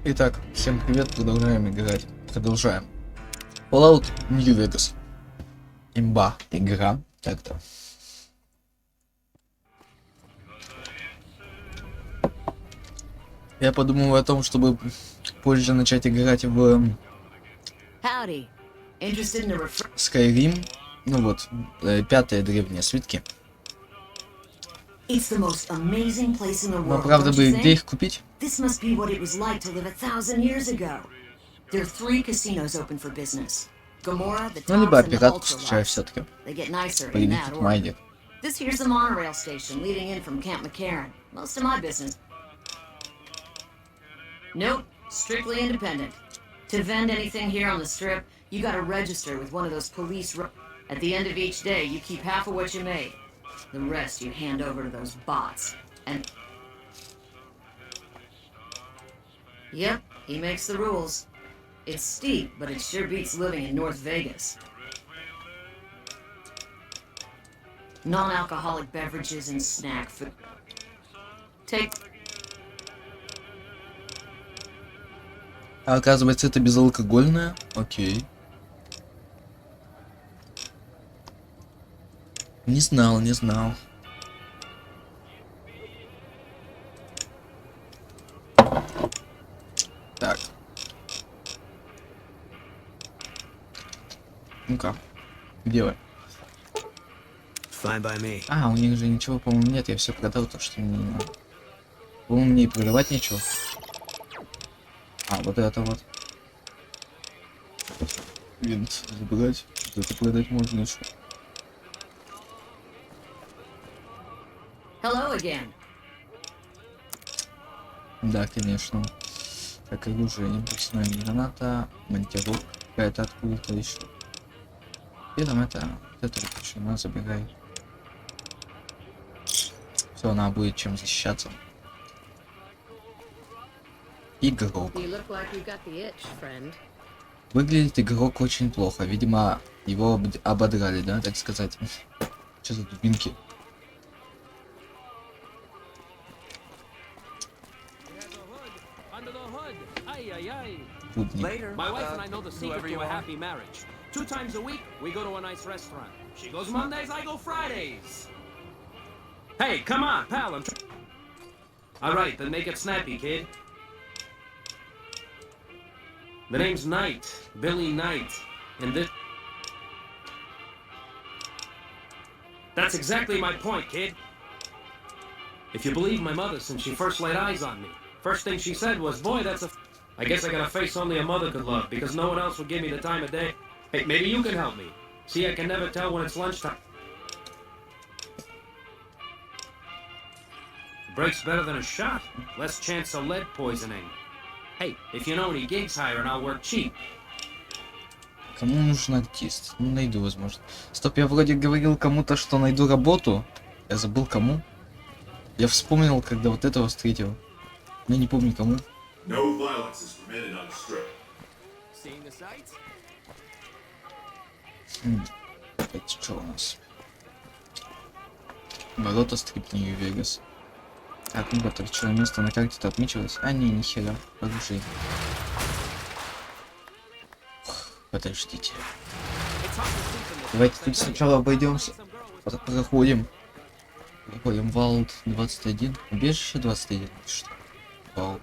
Итак, всем привет, продолжаем играть. Продолжаем. Fallout New Vegas. Имба игра. Так-то. Я подумал о том, чтобы позже начать играть в Skyrim. Ну вот, пятые древние свитки. Но правда бы где их купить? This must be what it was like to live 1,000 years ago. There are 3 casinos open for business. Gomorrah, the Ну, либо Tops, and the пиратку встречаю Ultralights. все-таки. They get nicer in Появитесь that order. Майдик. This here's the monorail station leading in from Camp McCarran. Most of my business. Nope, strictly independent. To vend anything here on the strip, you gotta register with one of those police. At the end of each day, you keep half of what you made. The rest you hand over to those bots. And yep, he makes the rules. It's steep, but it sure beats living in North Vegas. Non-alcoholic beverages and snack food. Take... А оказывается, это безалкогольное? Окей. Не знал, не знал. Так. Ну-ка. Где вы? Fine by me. А, у них же ничего, по-моему, нет. Я все продал, то что мне не надо. По-моему, мне и продавать нечего. А, вот это вот. Винт забрать. Вот это продать можно еще. Hello again. Да, конечно. Так, оружие, импульсная граната, монтировка какая-то откуда-то еще. И там это вот еще, на, забегай. Все, она будет чем защищаться. Игрок. Выглядит игрок очень плохо. Видимо, его ободрали, да, так сказать. Что за дубинки? Later, my wife and I know the secret to a happy marriage. 2 times a week, we go to a nice restaurant. She goes Mondays, I go Fridays. Hey, come on, pal, I'm all right, then make it snappy, kid. The name's Knight, Billy Knight, and this... That's exactly my point, kid. If you believe my mother since she first laid eyes on me, first thing she said was, boy, that's a... I guess I got a face only a mother could love, because no one else would give me the time of day. Hey, maybe you can help me. See, I can never tell when it's lunchtime. Breaks better than a shot. Less chance of lead poisoning. Hey, if you know any gigs hiring, I'll work cheap. Кому нужен артист? Ну, найду, возможно. Стоп, я вроде говорил кому-то, что найду работу. Я забыл кому. Я вспомнил, когда вот этого встретил. Я не помню кому. No violence is permitted on the strip. Seeing the sights? Это что у нас? Ворота стрип Нью-Вегас. Так, ну вот, торчное место на карте-то отмечалось. А, не, нихера. Подожди. Подождите. Давайте тут сначала обойдемся. Проходим. Проходим Vault 21. Убежище 21. Что? Vault.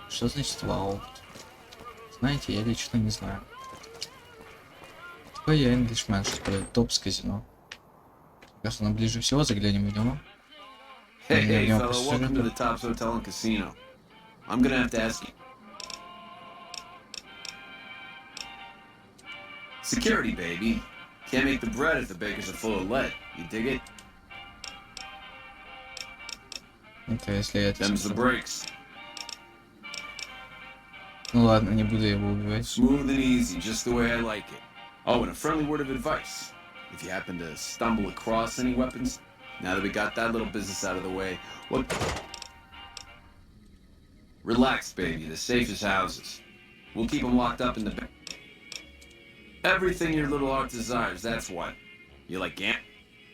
Что значит Vault? Знаете, я лично не знаю. Такой я Englishman, что ли? Топ с казино. Кажется, нам ближе всего, заглянем в него. Hey, fella, welcome to the Tops Hotel and Casino. I'm gonna have to ask you. Security, baby. Can't make the bread if the bakers are full of lead. You dig it? Okay, если я это... Them's the breaks. Ну ладно, не буду его убивать. Smooth and easy, just the way I like it. Oh, and a friendly word of advice. If you happen to stumble across any weapons, now that we got that little business out of the way, what? Relax, baby. The safest houses. We'll keep them locked up in the... Everything your little heart desires, that's what. You like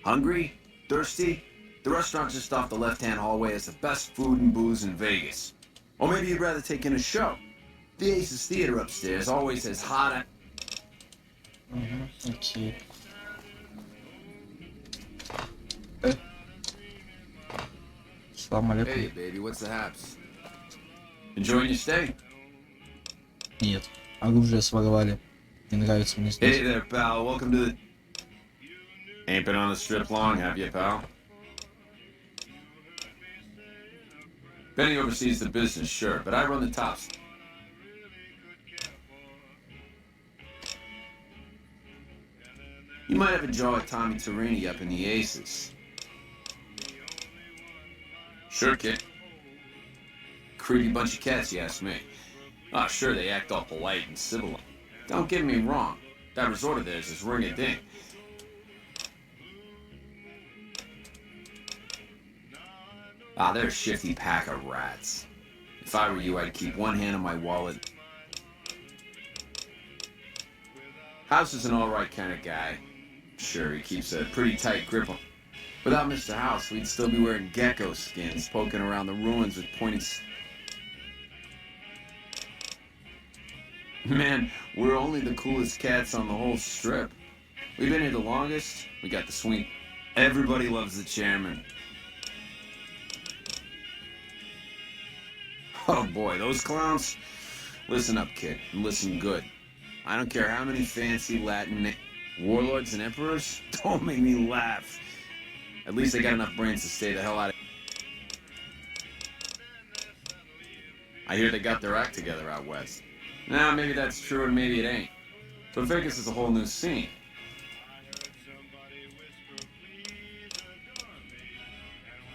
hungry? Thirsty? The restaurant just off the left-hand hallway has the best food and booze in Vegas. Or maybe you'd rather take in a show. The Aces Theater upstairs always has hot. Угу, окей. Салам алейкум. Hey, baby, what's the haps? Enjoying your stay? Нет. Оружие своровали. Не нравится мне Hey здесь. there, pal. Welcome to the. Ain't been on the strip long, have you, pal? Benny oversees the business, sure, but I run the tops. You might have a jaw at Tommy Torini up in the Aces. Sure, kid. Creepy bunch of cats, you ask me. Ah, sure, they act all polite and civil. Don't get me wrong. That resort of theirs is ring-a-ding. Ah, they're a shifty pack of rats. If I were you, I'd keep one hand on my wallet. House is an alright kind of guy. Sure, he keeps a pretty tight grip on. Without Mr. House, we'd still be wearing gecko skins, poking around the ruins with pointy. Man, we're only the coolest cats on the whole strip. We've been here the longest. We got the swing. Everybody loves the chairman. Oh boy, those clowns. Listen up, kid, and listen good. I don't care how many fancy Latin warlords and emperors. Don't make me laugh. At least they got enough brains to stay the hell out of. I hear they got their act together out west. Now, maybe that's true and maybe it ain't. But Vegas is a whole new scene.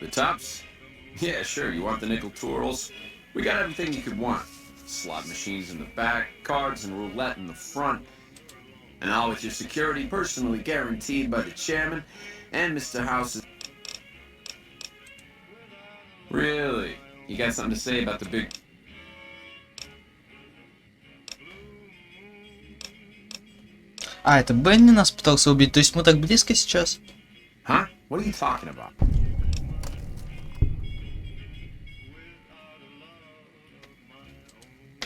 The tops? Yeah, sure, you want the nickel twirls? We got everything you could want. Slot machines in the back, cards and roulette in the front. And all with your security personally guaranteed by the chairman and Mr. House's. Really? You got something to say about the big... А, это Бенни нас пытался убить, то есть мы так близко сейчас? Huh? What are you talking about?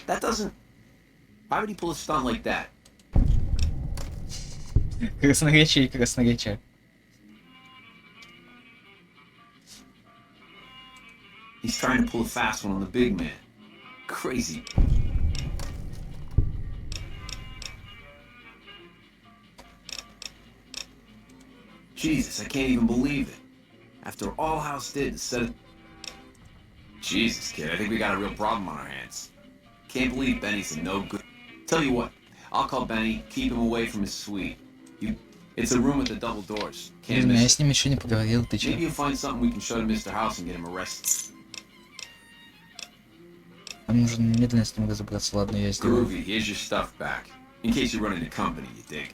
That doesn't... Why would he pull a stunt like that? Красноречие и красноречие. He's trying to pull a fast one on the big man. Crazy. Jesus, I can't even believe it. After all House did to set it... Jesus, kid, I think we got a real problem on our hands. Can't believe Benny's a no good... Tell you what, I'll call Benny, keep him away from his suite. It's a room with the double doors. Can't Блин, я miss с ним еще не поговорил, ты it. Maybe че? you'll find something we can show to Mr. House and get him arrested. Нам нужно немедленно с ним разобраться, ладно, я сделаю. Groovy, here's your stuff back. In case you run into company, you dig.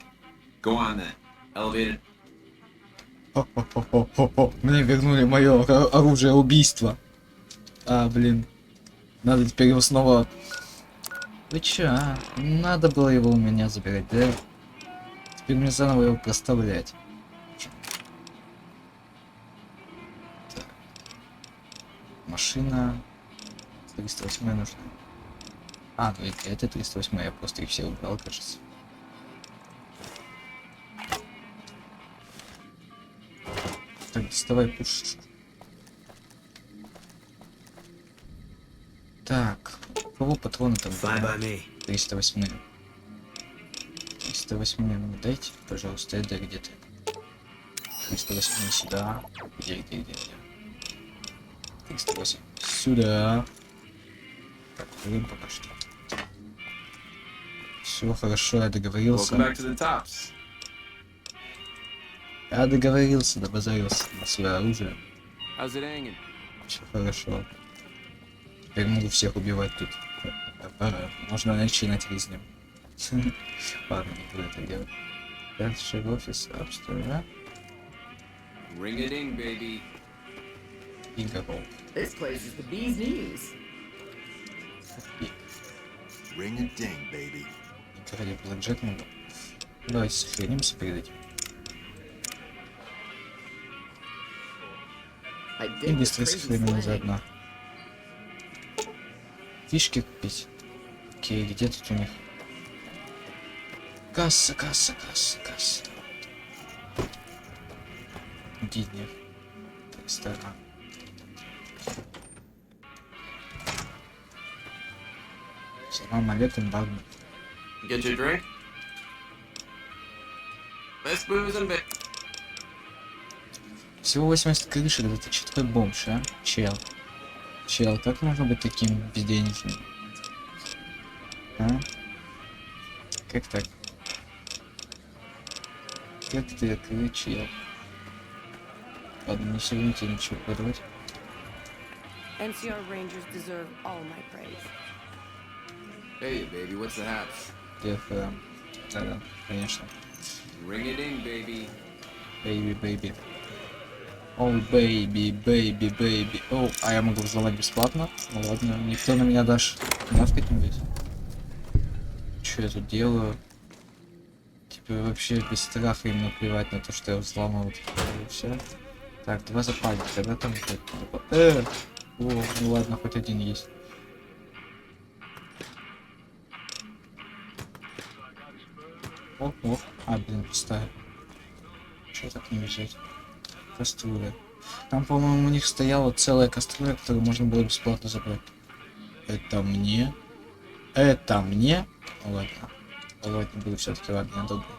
Go on then. Elevated. Хо-хо-хо-хо-хо. Мне вернули мое оружие убийства. А, блин. Надо теперь его снова... Вы чё, а? Надо было его у меня забирать, да? Теперь мне заново его проставлять. Так. Машина... 308 нужна. А, ну это 308, я просто их все убрал, кажется. Так, доставай пушечку. Так, у кого патроны там? 308. 308, дайте, пожалуйста, это где-то. 308 сюда. Где? 308 сюда. Так, время пока что. Все хорошо, я договорился. Welcome back to the tops. Я договорился, добазарился на свое оружие. How's it hanging? Все хорошо. Теперь могу всех убивать тут. Можно начинать резню. Ладно, не буду это делать. Дальше в офис обстроена. Ring-a-ding, baby. И готов. This place is the bee's knees. Ring a ding, baby. Ради Блэкджек могу. Давайте сохранимся перед этим. I И dig this быстро crazy сохраним slang. заодно. Фишки купить. Окей, где тут у них? Касса, касса, касса, касса. Диднев. Ресторан. Салам алейкум, бабу. Get your drink? Best booze and bit. Всего 80 крышек, да ты че такой бомж, а? Чел. Чел, как можно быть таким безденежным? А? Как так? Как ты такой чел? Ладно, не сегодня тебе ничего продавать. NCR Rangers deserve all my praise. Hey, baby, what's the haps? Да, конечно. Ring a ding, baby. Бэйби. О, бэйби. О, а я могу взломать бесплатно? Ну ладно, никто на меня даже навкать не будет. Что я тут делаю? Типа вообще без страха им наплевать на то, что я взломал. И все. Так, 2 запальника, да там? О, ну ладно, хоть один есть. О, блин, пустая. Что так не взять? Кастрюля. Там, по-моему, у них стояла целая кастрюля, которую можно было бесплатно забрать. Это мне? Это мне? Ну ладно. Давай не буду все-таки, ладно, я добрый.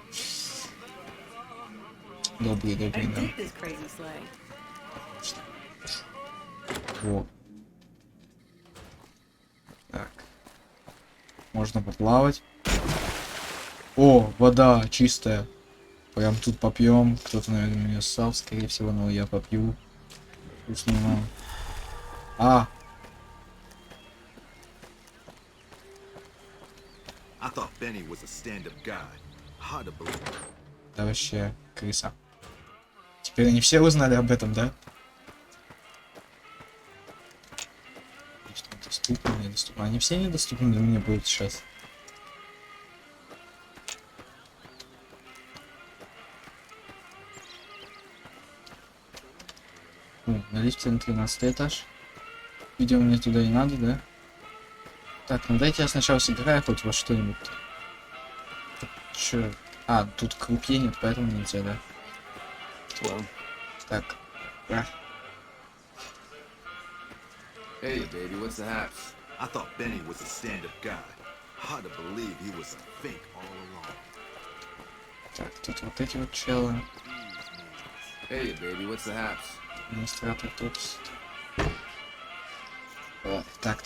Добрый, I да. dig this crazy sleigh. Во. Так. Можно поплавать. О, вода чистая. Прям тут попьем. Кто-то, наверное, меня ссал, скорее всего, но я попью. Вкусно, мам. А, I thought Benny was a stand-up guy. Hard to believe. да вообще крыса. Теперь они все узнали об этом, да? Что доступно, недоступно. Они все недоступны для меня будут сейчас. На лифте на 13 этаж. Видимо, мне туда и надо, да? Так, ну дайте я сначала сыграю хоть во что-нибудь. Чё? А, тут крупье нет, поэтому нельзя, да? Так. Hey, baby, what's the haps? I thought Benny was a stand-up guy. Hard to believe he was a fake all along. Так, тут вот эти вот челы. Hey, baby, what's the haps? Администратор тут. Так.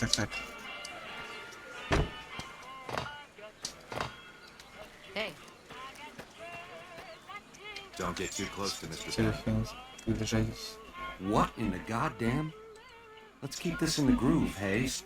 Hey, Don't get too close to Mr. Benny. Телефон. Приближайтесь. What in the goddamn? Let's keep this in the groove, Hayes.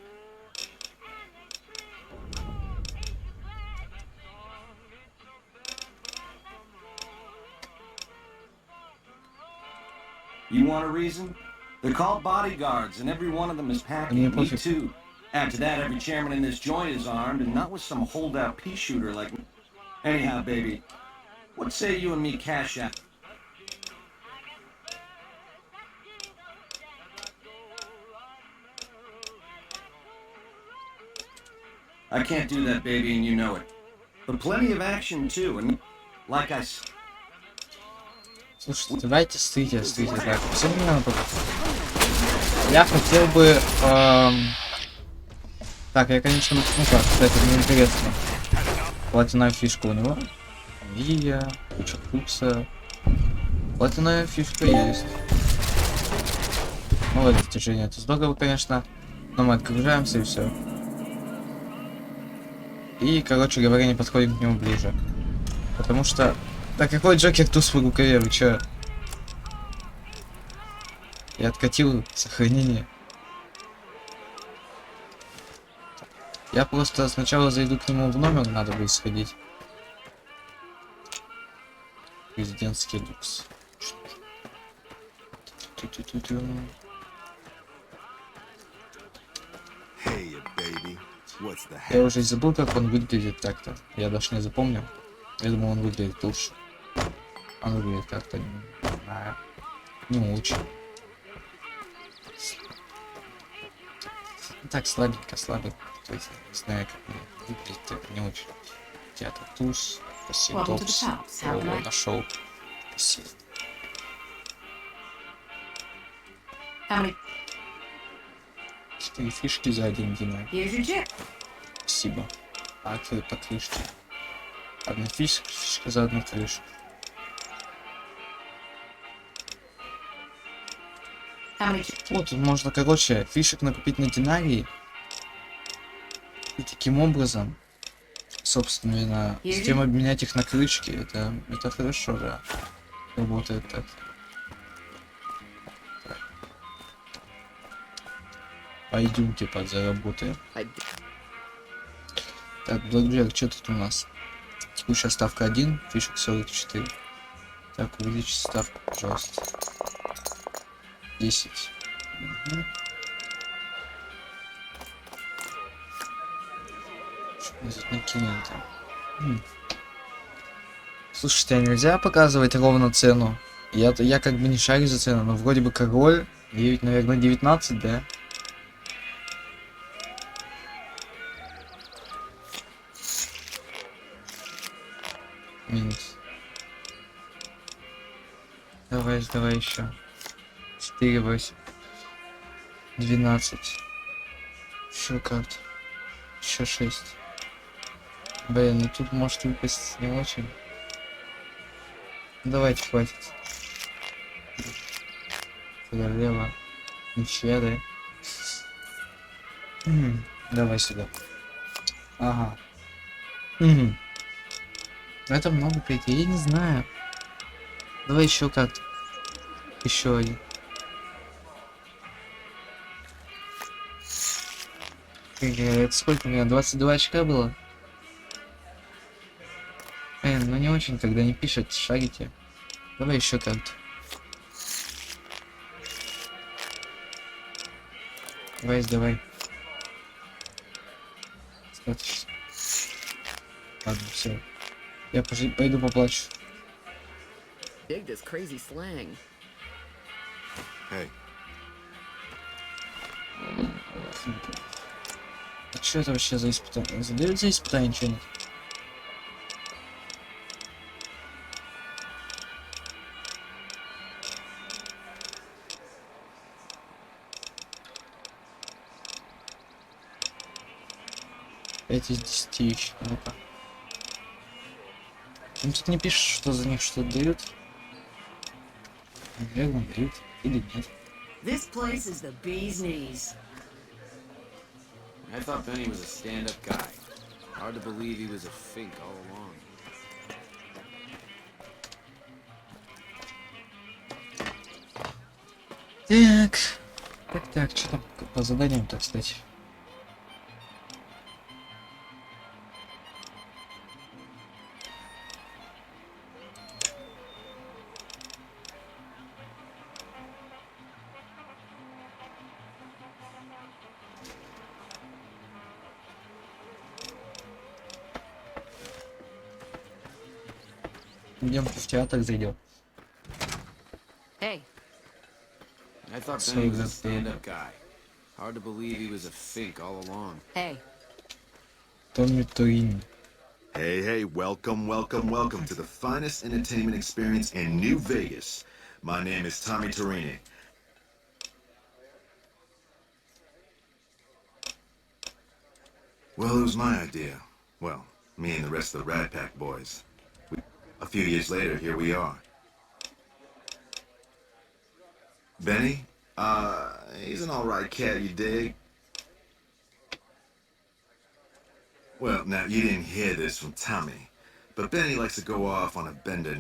You want a reason? They're called bodyguards, and every one of them is packing. Yeah, Me perfect. too. Add to that, every chairman in this joint is armed, and not with some holdout pea shooter like me. Anyhow, baby, what say you and me cash out? I can't do that, baby, and you know it. But plenty of action, too, and like I said... Слушайте, давайте стойте. Так, все мне надо. Я хотел бы... Так, я, конечно, ну как, кстати, мне интересно. Платиновая фишка у него. Вия, куча кукса. Платиновая фишка есть. Новое достижение. Это здорово, конечно. Но мы отгружаемся и все. И, короче говоря, не подходим к нему ближе. Потому что... Да какой Джокер туз в рукаве, вы чё? Я откатил сохранение. Я просто сначала зайду к нему в номер, надо будет сходить. Президентский люкс. Hey, baby. What's the Я haps? уже и забыл, как он выглядит так-то. Я даже не запомнил. Я думал, он выглядит лучше. Он выглядит как-то не очень. Так, слабенько. То есть, не знаю, как мне выглядит, так не очень. Театр туз. Спасибо, Welcome to the Докс. Tops. Have a О, nice- нашел. Спасибо. How many? 4 фишки за 1 динар. Here's your chip. Спасибо. А ты по крышке. Одна фишка за одну крышку. How many? Chi- Вот, тут можно, короче, фишек накупить на динарии. И таким образом, собственно, затем обменять их на крышки. Это хорошо, да. Работает так. Пойдемте подзаработаем. Так, Блэкджек, что тут у нас? Текущая ставка 1, фишек 44. Так, увеличить ставку, пожалуйста. 10. Угу. Что мне тут накинули-то? Слушайте, а нельзя показывать ровно цену? Я как бы не шарю за цену, но вроде бы король. Ей ведь, наверное, 19, да? Минус. Давай еще. 4, 8. 12. Еще карт. Еще 6. Блин, ну тут может выпасть не очень. Давайте, хватит. Королева. Ничья, да? Давай сюда. Ага. Это много прийти, я не знаю. Давай еще как-то. Еще один. Это сколько у меня? 22 очка было? Ну не очень, когда не пишет, шарите. Давай еще как-то. Давай. Достаточно. Ладно, все. Я пойду поплачу. Dig this crazy slang. Hey, А что это вообще за испытание? Задают за испытание что-нибудь? Эти из 10 еще. Ну-ка. Ну, тут не пишет, что за них что-то дают. Наверное, дают. Или нет. This place is the bee's knees. I thought Benny was a stand-up guy. Hard to believe he was a fink all along. Так, что там по заданиям-то, кстати? Идем в театр, зайдем. Hey, I thought So Benny was a that's the- stand-up guy. Hard to believe he was a fink all along. hey. Томми Торини. hey, welcome to the finest entertainment experience in New Vegas. My name is Tommy Torini. Well, it was my idea. Well, me and the rest of the Rat Pack boys. A few years later, here we are. Benny? He's an alright cat, you dig? Well, now, you didn't hear this from Tommy, but Benny likes to go off on a bender.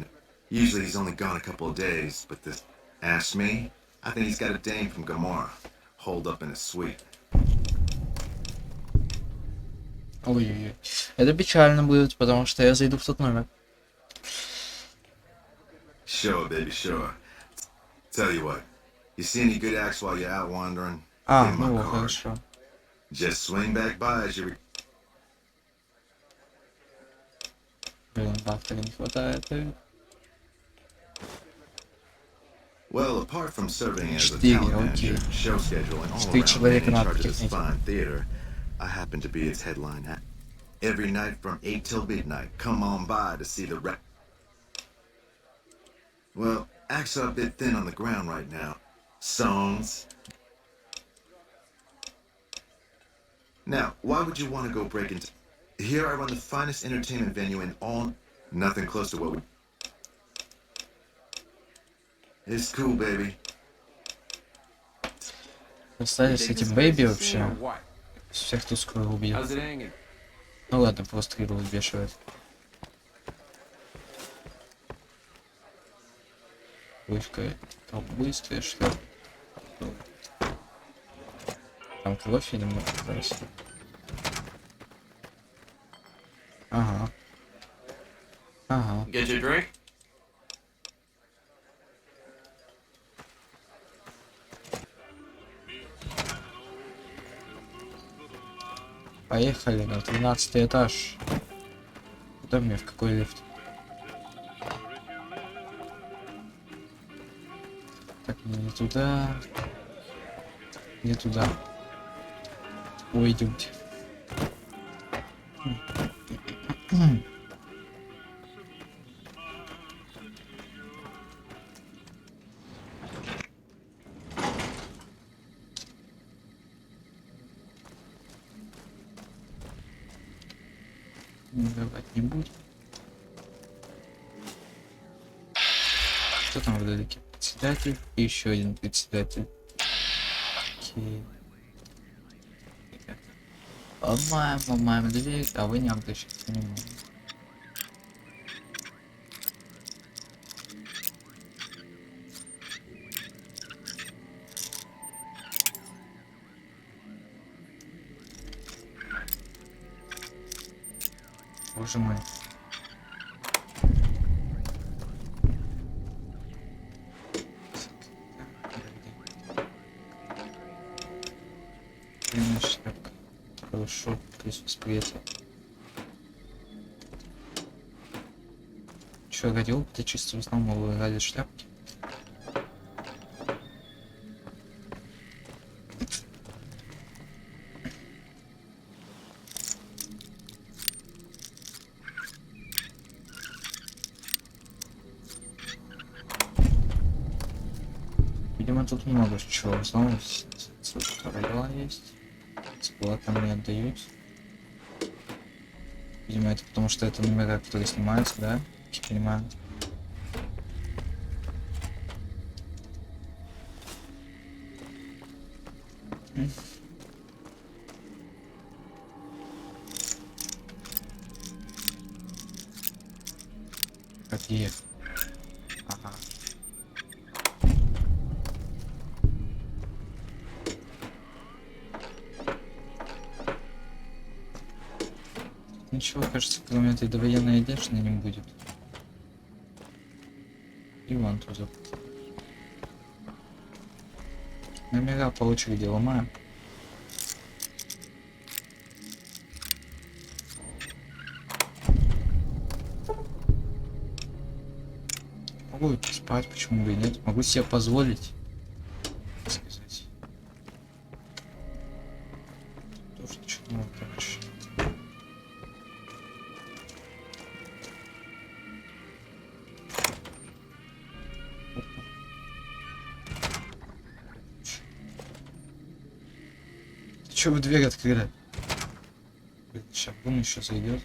Usually he's only gone a couple of days, but this... Ask me? I think he's got a dame from Gomorrah, holed up in his suite. Ой-ой-ой. Это печально будет, потому что я зайду в тот номер. Sure, baby, sure. Tell you what, you see any good acts while you're out wandering? А, Give 'em my ну card. хорошо. Just swing back by as you... Блин, бафтера не хватает. Well, apart from serving as a Четыре, talent окей. manager, show schedule, and all Четыре around человека man in надо charge of this техники. fine theater, I happen to be its headline act. Every night from 8 till midnight, come on by to see the rep. Well, acts are a bit thin on the ground right now. Songs. Now, why would you want to go break into... Here I run the finest entertainment venue in all... Nothing close to what we... It's cool, baby. Представили с этим бэйби вообще. Всех тут скоро убьет. How's it hanging? Ну ладно, просто Кирилл вбешивает. Вышка быстрее, что ли? Там кровь или мы раз? Ага. Ага. Get your drink? Поехали на 13 этаж. Куда мне, в какой лифт? Так, не туда. Не туда. Ой, идемте. Давать не будем. Кто там вдалеке? Председатель и еще один председатель. Окей. Ломаем дверь, а вы не обращайте внимания. Боже мой. Шляпка. Хорошо, плюс восприятие. Че, радио? Ты чисто узнал, мол, ради шляпки? Видимо, тут много чего узнал. Правила есть. Бесплатно мне отдают. Видимо, это потому что это номера, которые снимаются, да? Я понимаю. Какие? Ага. Ничего, кажется, кроме этой довоенной одежды не будет. И вон туда. Номера по очереди ломаем. Могу спать, почему бы и нет. Могу себе позволить. Сказать. Тоже ничего, короче. Че вы дверь открыли? Сейчас он еще зайдет.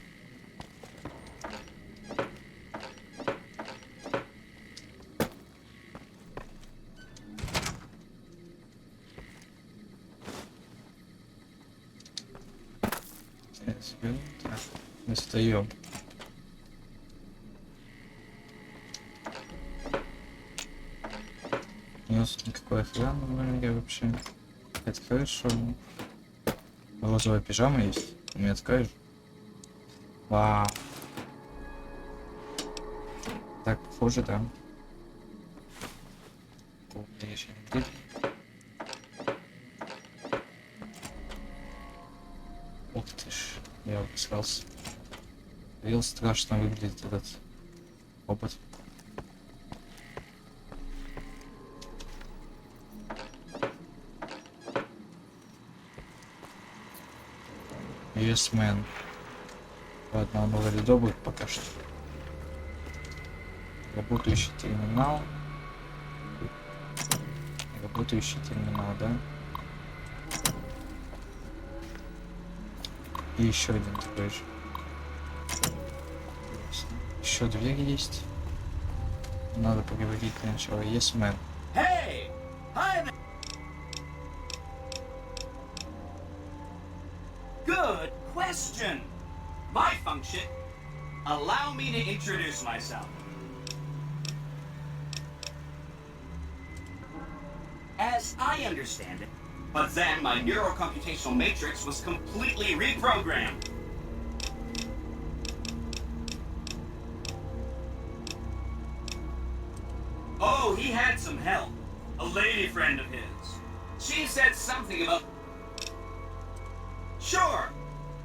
Так, достаем. У нас никакой охраны в номере вообще. Это хорошо. Розовая пижама есть. Мне откажешь? Вау. Так, похоже, да. Я еще не видел. Ух ты ж, я обосрался. Реал страшно выглядит этот опыт. Yes Man. Ладно, он вроде добрый пока что. Работающий терминал. Работающий терминал, да? И еще один такой же. Еще дверь есть. Надо поговорить для начала. Yes Man. Hey! Hi there! Good question. My function. Allow me to introduce myself. As I understand it, but then my neurocomputational matrix was completely reprogrammed. Oh, he had some help. A lady friend of his. She said something about... Sure.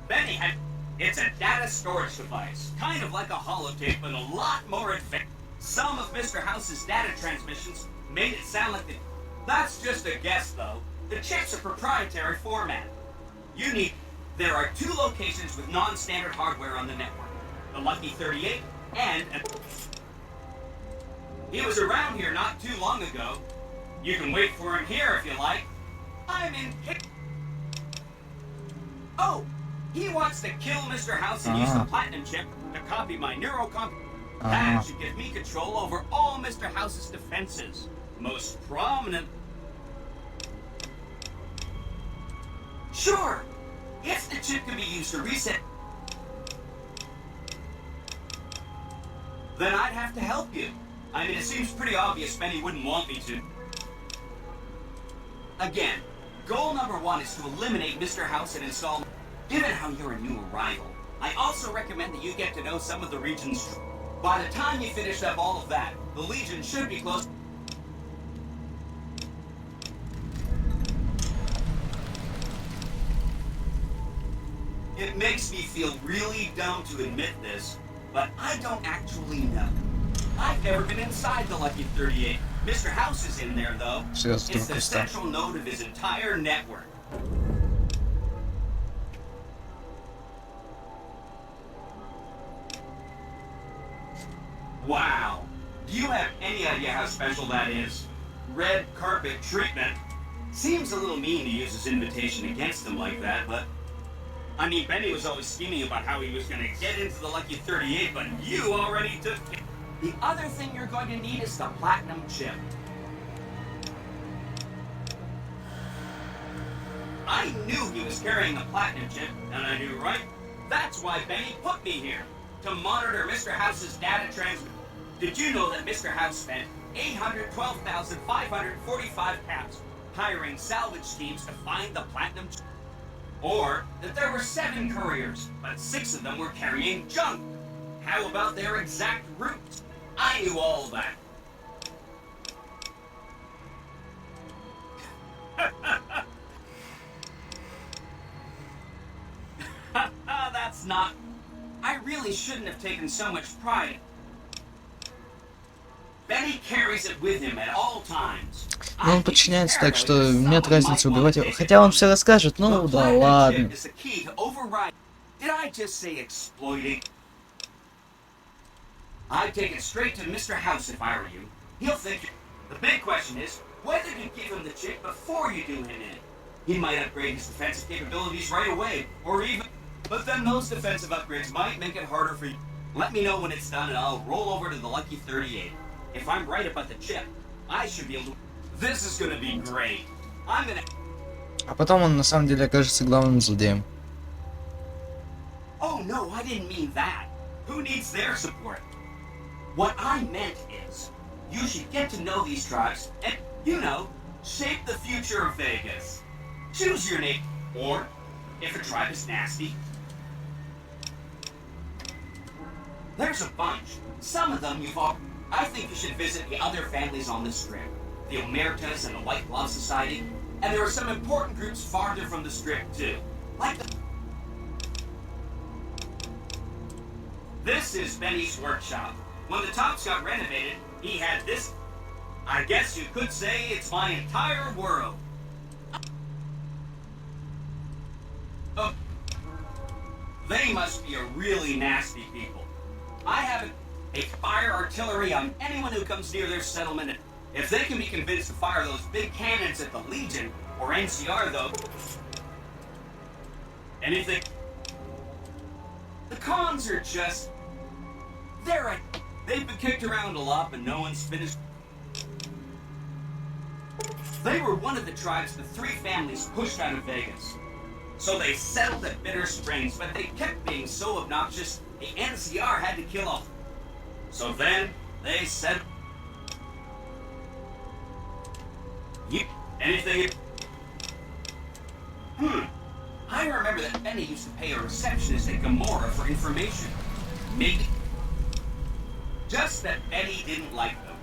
Benny had... It's a data storage device. Kind of like a holotape, but a lot more advanced. Some of Mr. House's data transmissions made it sound like the... That's just a guess, though. The chips are proprietary format. You need... There are 2 locations with non-standard hardware on the network. The Lucky 38 and... He was around here not too long ago. You can wait for him here if you like. I'm in... Oh! He wants to kill Mr. House and use the platinum chip to copy my neurocomp. That should give me control over all Mr. House's defenses. Most prominent... Sure! If the chip can be used to reset... Then I'd have to help you. I mean, it seems pretty obvious Benny wouldn't want me to. Again, goal number 1 is to eliminate Mr. House and install... Given how you're a new arrival, I also recommend that you get to know some of the Legion's... By the time you finish up all of that, the Legion should be close... It makes me feel really dumb to admit this, but I don't actually know. I've never been inside the Lucky 38. Mr. House is in there, though. Seriously, It's the Krista. central node of his entire network. Wow. Do you have any idea how special that is? Red carpet treatment. Seems a little mean to use his invitation against him like that, but... I mean, Benny was always scheming about how he was gonna get into the Lucky 38, but you already took it. The other thing you're going to need is the platinum chip. I knew he was carrying the platinum chip, and I knew right. That's why Benny put me here, to monitor Mr. House's data transmit. Did you know that Mr. House spent 812,545 caps hiring salvage teams to find the platinum chip? Or that there were 7 couriers, but 6 of them were carrying junk? How about their exact routes? I knew all that. That's not... I really shouldn't have taken so much pride. Benny carries it with him at all times. Ну, он подчиняется, так что нет разницы убивать его. Хотя он все расскажет, ну да ладно. Did I just say exploiting? I'd take it straight to Mr. House if I were you. He'll think... The big question is whether to give him the chip before you do him in. He might upgrade his defensive capabilities right away, or even... But then those defensive upgrades might make it harder for you. Let me know when it's done and I'll roll over to the Lucky 38. If I'm right about the chip, I should be able to... This is gonna be great. I'm gonna... А потом он на самом деле окажется главным злодеем. Oh no, I didn't mean that. Who needs their support? What I meant is, you should get to know these tribes and, you know, shape the future of Vegas. Choose your name, or, if a tribe is nasty, there's a bunch. Some of them you've all... I think you should visit the other families on the strip. The Omertas and the White Glove Society. And there are some important groups farther from the strip, too. Like the... This is Benny's workshop. When the tops got renovated, he had this... I guess you could say it's my entire world. They must be a really nasty people. I have a fire artillery on anyone who comes near their settlement. If they can be convinced to fire those big cannons at the Legion or NCR, though, anything. The cons are just. They've been kicked around a lot, but no one's finished. They were one of the tribes the 3 families pushed out of Vegas. So they settled at Bitter Springs, but they kept being so obnoxious, the NCR had to kill off. So then, they said... Anything... I remember that Benny used to pay a receptionist at Gamora for information. Maybe... Just that Benny didn't like them.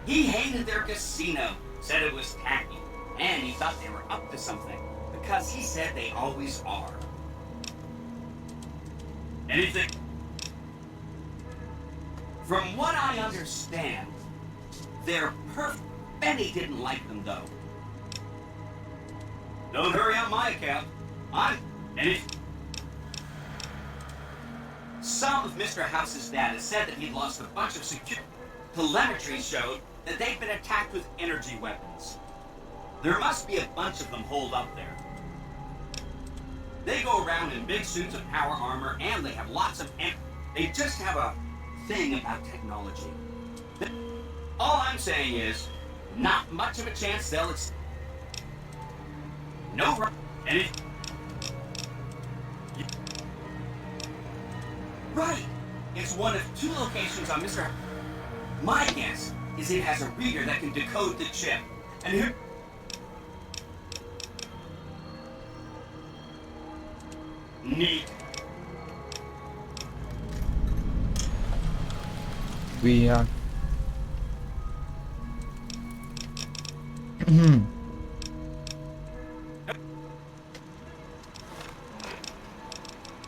He hated their casino, said it was tacky, and he thought they were up to something, because he said they always are. Anything? From what I understand, they're perfect. Benny didn't like them, though. Don't hurry on my account. Some of Mr. House's data said that he'd lost a bunch of security. Telemetry showed that they've been attacked with energy weapons. There must be a bunch of them holed up there. They go around in big suits of power armor, and they have lots of they just have a thing about technology. All I'm saying is, not much of a chance they'll no any. Right! It's one of 2 locations on Mr. My guess is it has a reader that can decode the chip. And here... Neat. We are...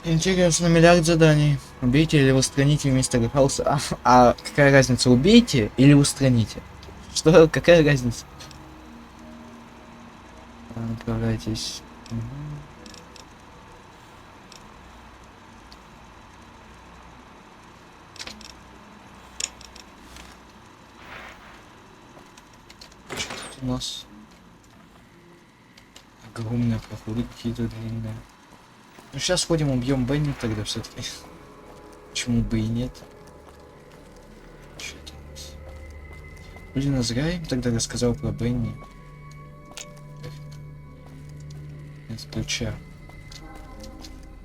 Интересно, миллиард заданий. Убейте или устраните мистера Хауса. А какая разница, убейте или устраните? Что? Какая разница? Отправляйтесь. Что тут у нас? Огромные проходы какие-то длинные. Ну сейчас сходим, убьем Бенни тогда все-таки. Почему бы и нет? Что это у нас? Блин, а зря я им тогда рассказал про Бенни. Нет ключа.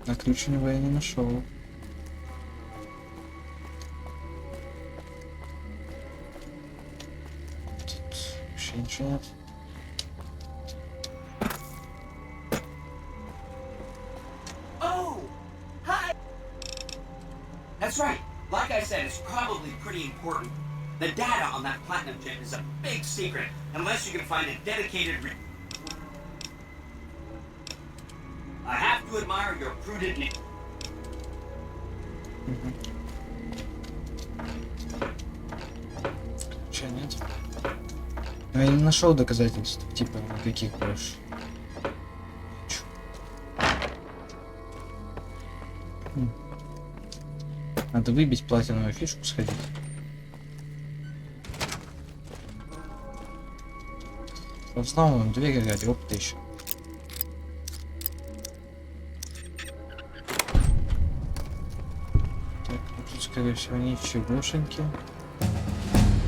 А ключ у него я не нашел. Тут вообще ничего нет. That's right. Like I said, it's probably pretty important. The data on that platinum chip is a big secret, unless you can find a dedicated I have to admire your prudent Че, нет? Но я не нашел доказательств, типа, никаких больше. Надо выбить платиновую фишку, сходить. В основном двери ради опыта еще. Так, тут скорее всего ничегошеньки.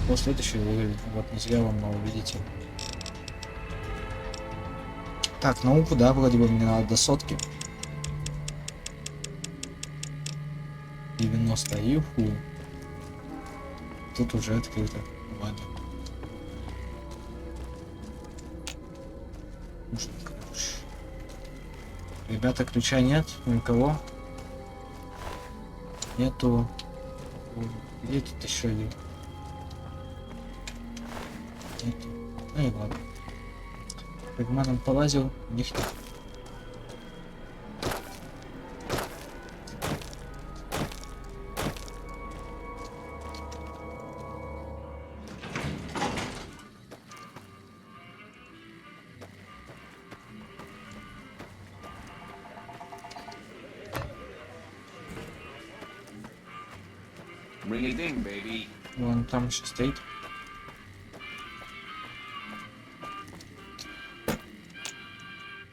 Вот следующий уровень. Вот не зря вам мало, видите. Так, науку, да, вроде бы мне надо до 100. 90, юху. Тут уже открыто. Ладно. Нужно ключ. Ребята, ключа нет ни у кого. Нету. Где тут еще один? Нету. Ну и ладно. По карманам полазил, у них нет. Ring a ding, baby. Вон там еще стоит.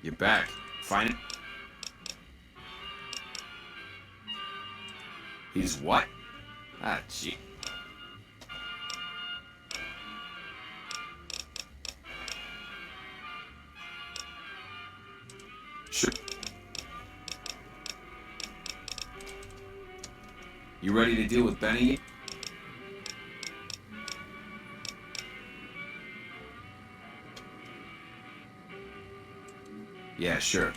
You're back. Find it. He's what? Ah, gee. Sure. You ready to deal with Benny? Yeah, sure.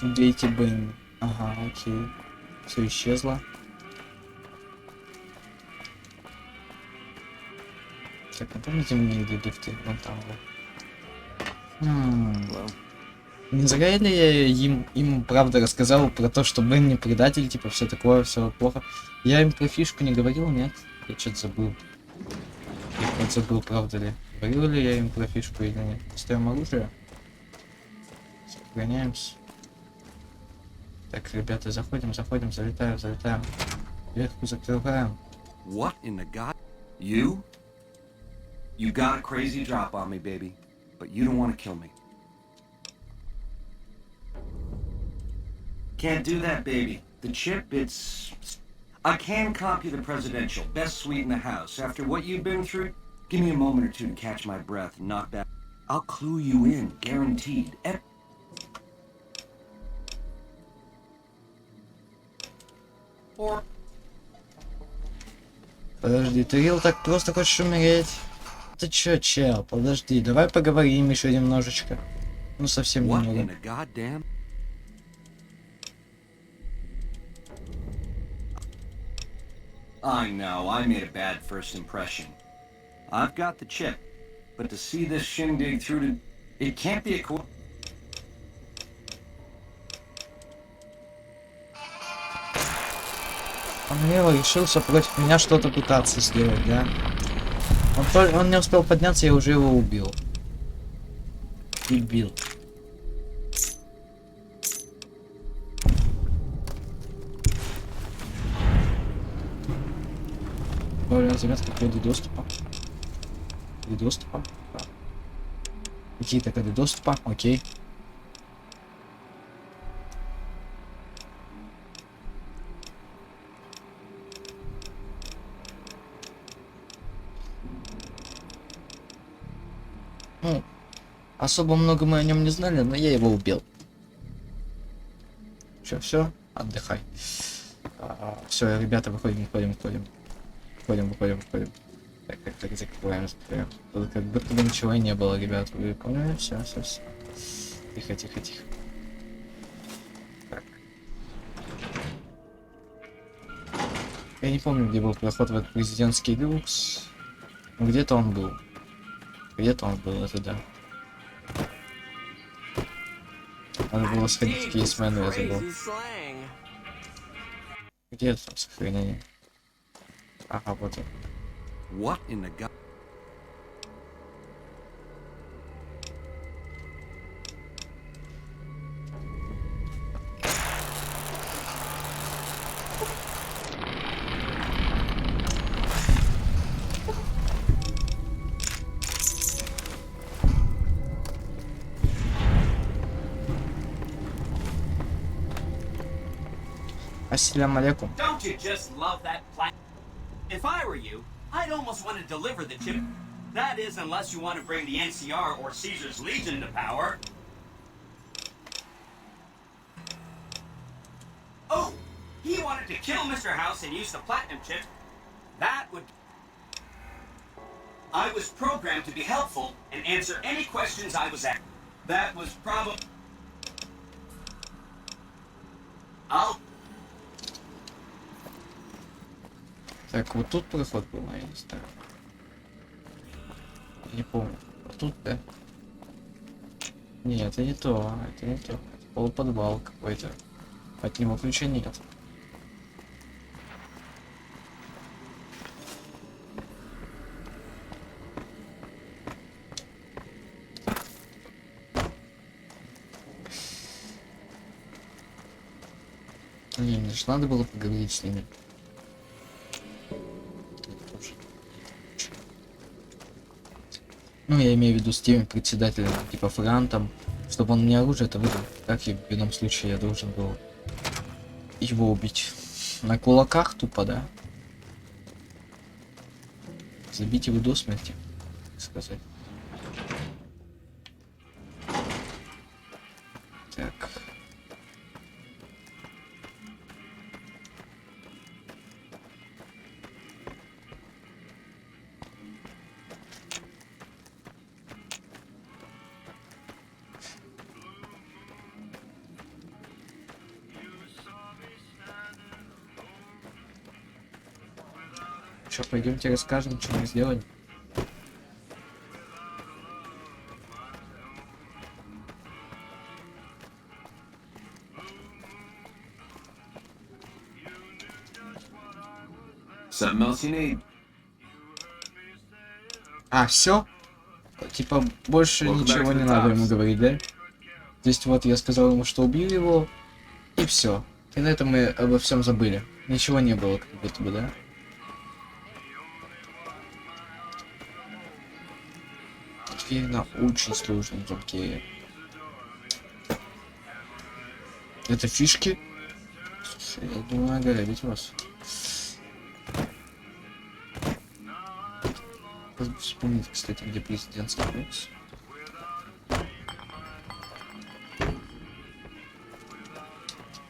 Убейте Бенни. Ага, окей. Все исчезло. Так, напомните мне, где лифты? Вон там, да. Не зря ли я им правда рассказал про то, что Бенни предатель, типа, все такое, все плохо. Я им про фишку не говорил, нет? Я что-то забыл. Я вот забыл, правда ли. Говорил ли я им про фишку или нет? Ставим оружие. Сохраняемся. Так, ребята, заходим, залетаем. Верху закрываем. What in the god? You? You got a crazy drop on me, baby. But you don't want to kill me. Can't do that, baby. The chip, it's... I can comp you the presidential. Best suite in the house. After what you've been through, give me a moment or two to catch my breath and knock back. I'll clue you in, guaranteed. Or... Подожди, ты Рил так просто хочешь умереть? Ты чё, чел, подожди, давай поговорим еще немножечко. Ну, совсем What немного. in the goddamn... I know, I made a bad first impression. I've got the chip, but to see this shindig through to... It can't be a co... Он Рил решился против меня что-то пытаться сделать, да? Он не успел подняться, я уже его убил. Дебил. Добавляем заметки коды доступа. Коды доступа. Да. Какие-то коды доступа, окей. Ну, особо много мы о нем не знали, но я его убил. Все, отдыхай. Все, ребята, выходим. Выходим. Так, закрываем. Тут как будто бы ничего и не было, ребят. Вы поняли? Все. Тихо. Так. Я не помню, где был проход в этот президентский люкс. Но где-то он был, это да. Надо было сходить в кейсмену, я забыл. Где там сохранение? Ага, вот он. What in the god... Ассаляму алейкум. Don't you just love that plan? If I were you, I'd almost want to deliver the chip. That is, unless you want to bring the NCR or Caesar's Legion to power. Oh, he wanted to kill Mr. House and use the platinum chip. That would... I was programmed to be helpful and answer any questions I was asked. That was probably... I'll... Так, вот тут проход был, я не знаю. Я не помню. Вот тут, да? Нет, это не то. Это полуподвал какой-то. От него ключа нет. Не, мне же надо было поговорить с ними. Ну, я имею в виду с теми председателем, типа Франтом, чтобы он мне оружие-то выдал. Как и в ином случае я должен был его убить. На кулаках тупо, да? Забить его до смерти, так сказать. Так. Что, пойдемте расскажем, что мы сделали. Something else you need? А, все? Типа, больше Welcome back ничего to the не надо ему Tops. говорить, да? То есть вот я сказал ему, что убил его, и все. И на этом мы обо всем забыли. Ничего не было, как будто бы, да? Дверь на очень сложном замке. Это фишки? Слушай, я думаю, ограбить вас. Надо бы вспомнить, кстати, где президентский бокс.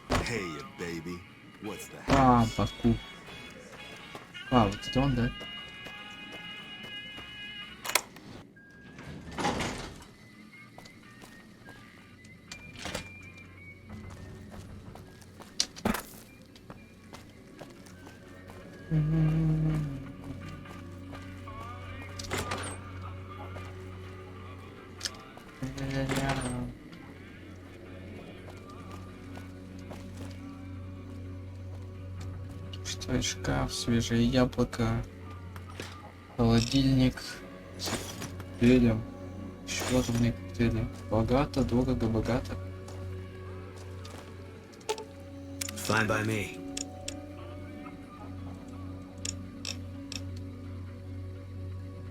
Hey, baby. What's the А, Баку. А, вот это он, да? Пустой шкаф, свежее яблоко, холодильник с коктейлем, еще разные коктейли. Богато, дорого, богато. Fine by me.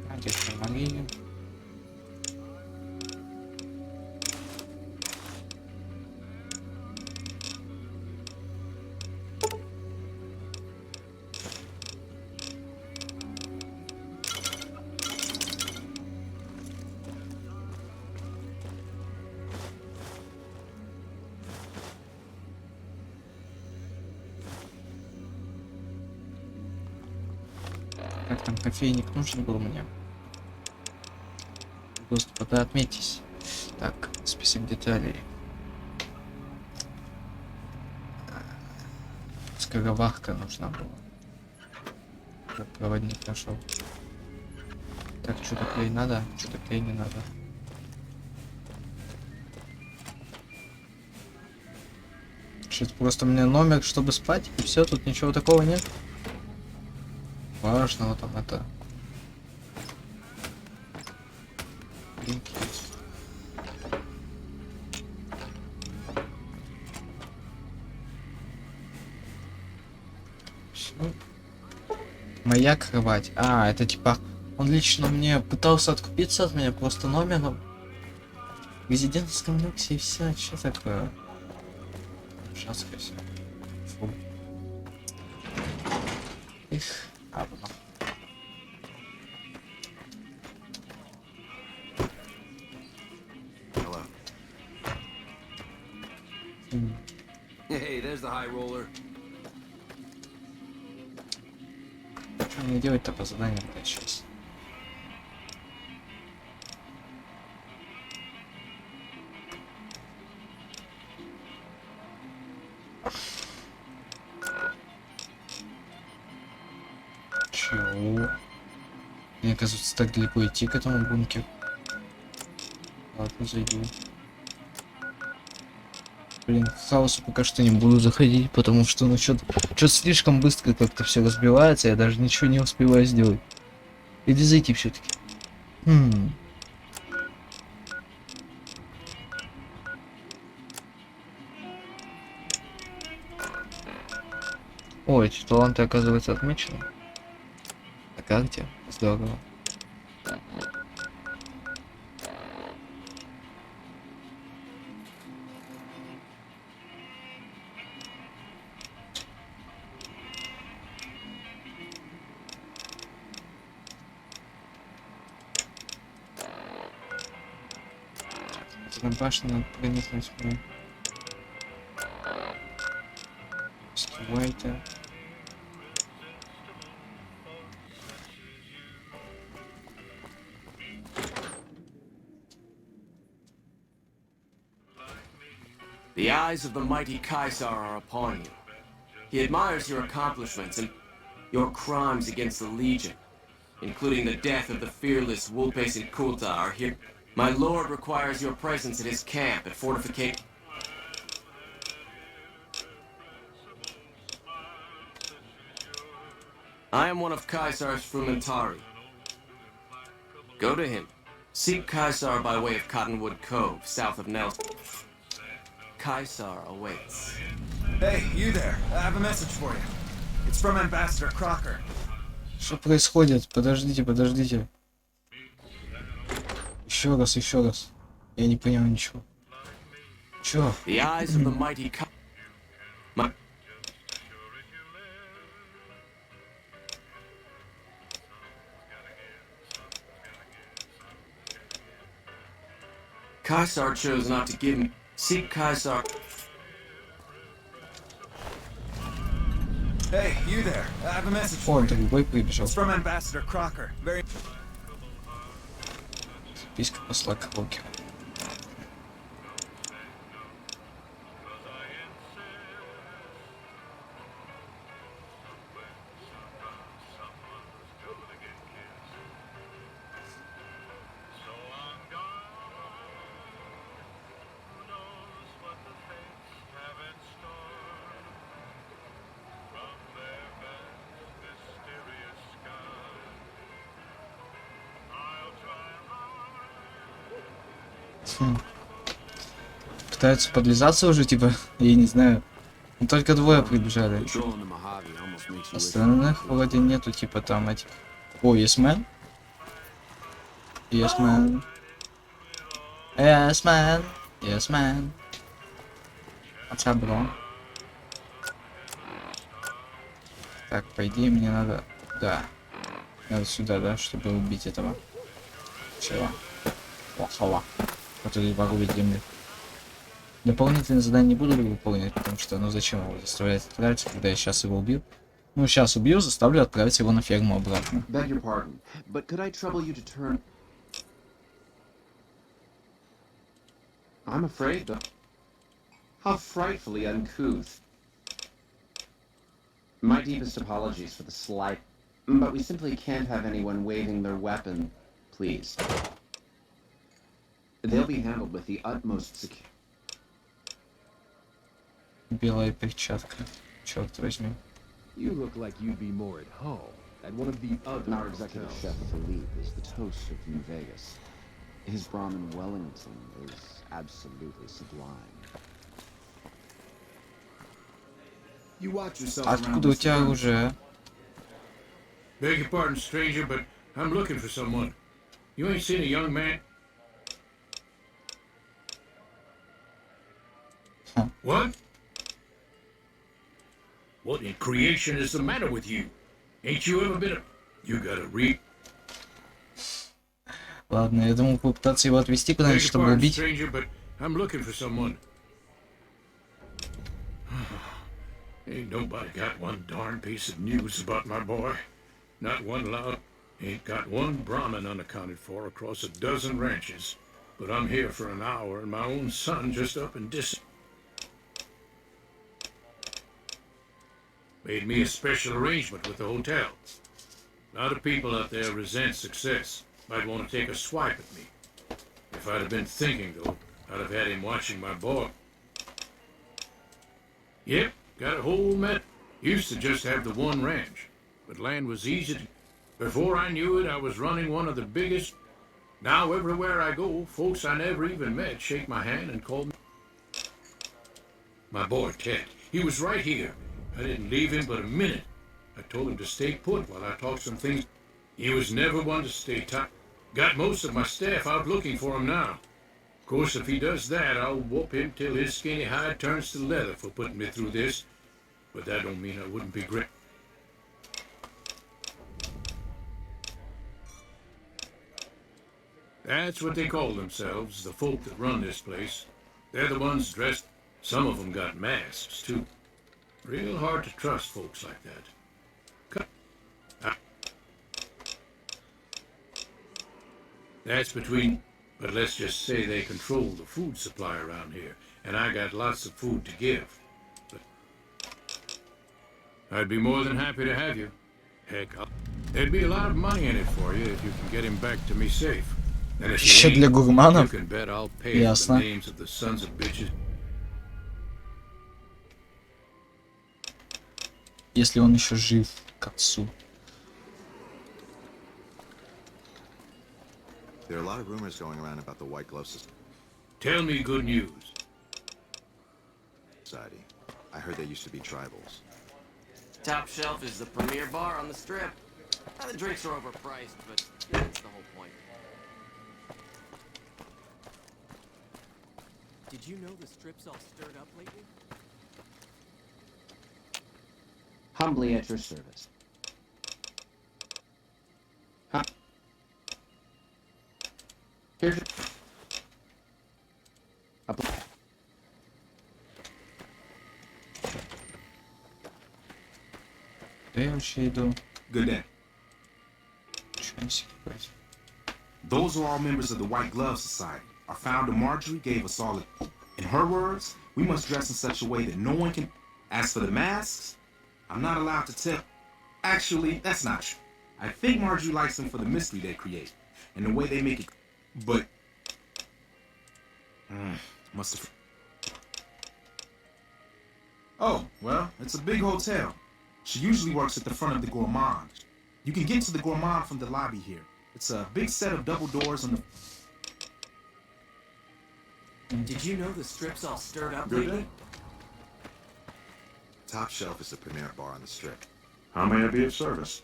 Надежда Мария. Как там кофейник нужен был мне? Господа, отметьтесь. Так, список деталей. Скороварка нужна была. Как проводник нашел. Так, что-то клей надо, что-то клей не надо. Что это просто мне номер, чтобы спать, и все, тут ничего такого нет. Важного там это. Линк есть. Всё. Моя кровать. А, это типа он лично мне пытался откупиться от меня просто номером в резидентском люксе и все. Что такое? Ужасно все. Фу. Их. Ладно. Hello. Hey, there's the high roller. Что мне делать-то по заданиям-то сейчас? Чего? Мне кажется, так далеко идти к этому бункеру. Ладно, зайду. Блин, к хаосу пока что не буду заходить, потому что ну что-то слишком быстро как-то все разбивается, я даже ничего не успеваю сделать. Иди зайти все-таки. О, эти таланты, оказывается, отмечены. На карте. Здорово. На башню надо проникнуть. Скивайте. The eyes of the mighty Caesar are upon you. He admires your accomplishments and your crimes against the Legion, including the death of the fearless Vulpes and Kulta are here. My lord requires your presence at his camp at Fortification. I am one of Caesar's Frumentari. Go to him. Seek Caesar by way of Cottonwood Cove, south of Nelson. Caesar awaits. Hey, you there. I have a message for you. It's from Ambassador Crocker. Что происходит? Подождите, подождите. Еще раз, еще раз. Я не понял ничего. Чё? The eyes of the mighty Caesar chose not to give me. Seek Caesar. Hey, you there. I have a message for О, you. другой прибежал. It's from Ambassador Crocker. Very... Списка посла Кроки. Пытаются подлизаться уже, типа, я не знаю. Ну, только двое прибежали. Остальных вроде нету, типа, там этих. О, Yes Man. Yes Man. Yes Man. Yes Man. What's up, bro? Так, по идее мне надо... Да. Надо сюда, да, чтобы убить этого. Чего? Плохого. Который ворует землю. Дополнительные задания не буду выполнять, потому что, ну зачем его заставлять отправиться, когда я сейчас его убью? Ну, сейчас убью, заставлю отправить его на ферму обратно. Beg your pardon, but could I trouble you to turn... I'm afraid the... How frightfully uncouth. My deepest apologies for the slight, but we simply can't have anyone waving their weapon, please. They'll be handled with the utmost security. Белая перчатка. Черт возьми. You look like you'd be more at home at one of the other Our executive chef, Philippe, is the toast of New Vegas. His Brahmin Wellington is absolutely sublime. You watch yourself Откуда у тебя оружие? Beg your pardon, stranger, but I'm looking for someone. You ain't seen a young man? Huh. What? What in creation is the matter with you? Ain't you ever been a... You gotta read... Ладно, я думал попытаться его отвезти Beg куда-нибудь, your чтобы pardon, убить. stranger, but I'm looking for someone. Ain't nobody got one darn piece of news about my boy. Not one loud. Ain't got one Brahmin unaccounted for across a dozen ranches. But I'm here for an hour and my own son just up and made me a special arrangement with the hotel. A lot of people out there resent success. Might want to take a swipe at me. If I'd have been thinking, though, I'd have had him watching my boy. Yep, got a whole met. Used to just have the one ranch, but land was easy to... Before I knew it, I was running one of the biggest... Now everywhere I go, folks I never even met shake my hand and call me... My boy, Ted, he was right here. I didn't leave him but a minute. I told him to stay put while I talked some things. He was never one to stay tight. Got most of my staff out looking for him now. Of course, if he does that, I'll whoop him till his skinny hide turns to leather for putting me through this. But that don't mean I wouldn't be great. That's what they call themselves, the folk that run this place. They're the ones dressed. Some of them got masks, too. Real hard to trust folks like that. That's between, but let's just say they control the food supply around here, and I got lots of food to give. But I'd be more than happy to have you. Heck, there'd be a lot of money in it for you if you can get him back to me safe. And if Еще you для ain't, you гурманов. can bet I'll pay for the Ясно. names of the sons of bitches. Если он еще жив к отцу. There are a lot of rumors going around about the White Glove Tell me good news. Society. I heard they used to be tribals. Top Shelf is the premier bar on the strip. The drinks are overpriced, but that's the whole point. Did you know the strip's all stirred up lately? Humbly at your service. Huh? Here's your... Да я вообще иду. Good day. Ничего себе, блядь. Those are all members of the White Glove Society. Our founder Marjorie gave us all a... In her words, we must dress in such a way that no one can... As for the masks, I'm not allowed to tell... Actually, that's not true. I think Marjorie likes them for the mystery they create, and the way they make it... But... must have... Oh, well, it's a big hotel. She usually works at the front of the Gourmand. You can get to the Gourmand from the lobby here. It's a big set of double doors on the... Did you know the strip's all stirred up Good lately? day. Top Shelf is the premier bar on the strip. How may I be of service?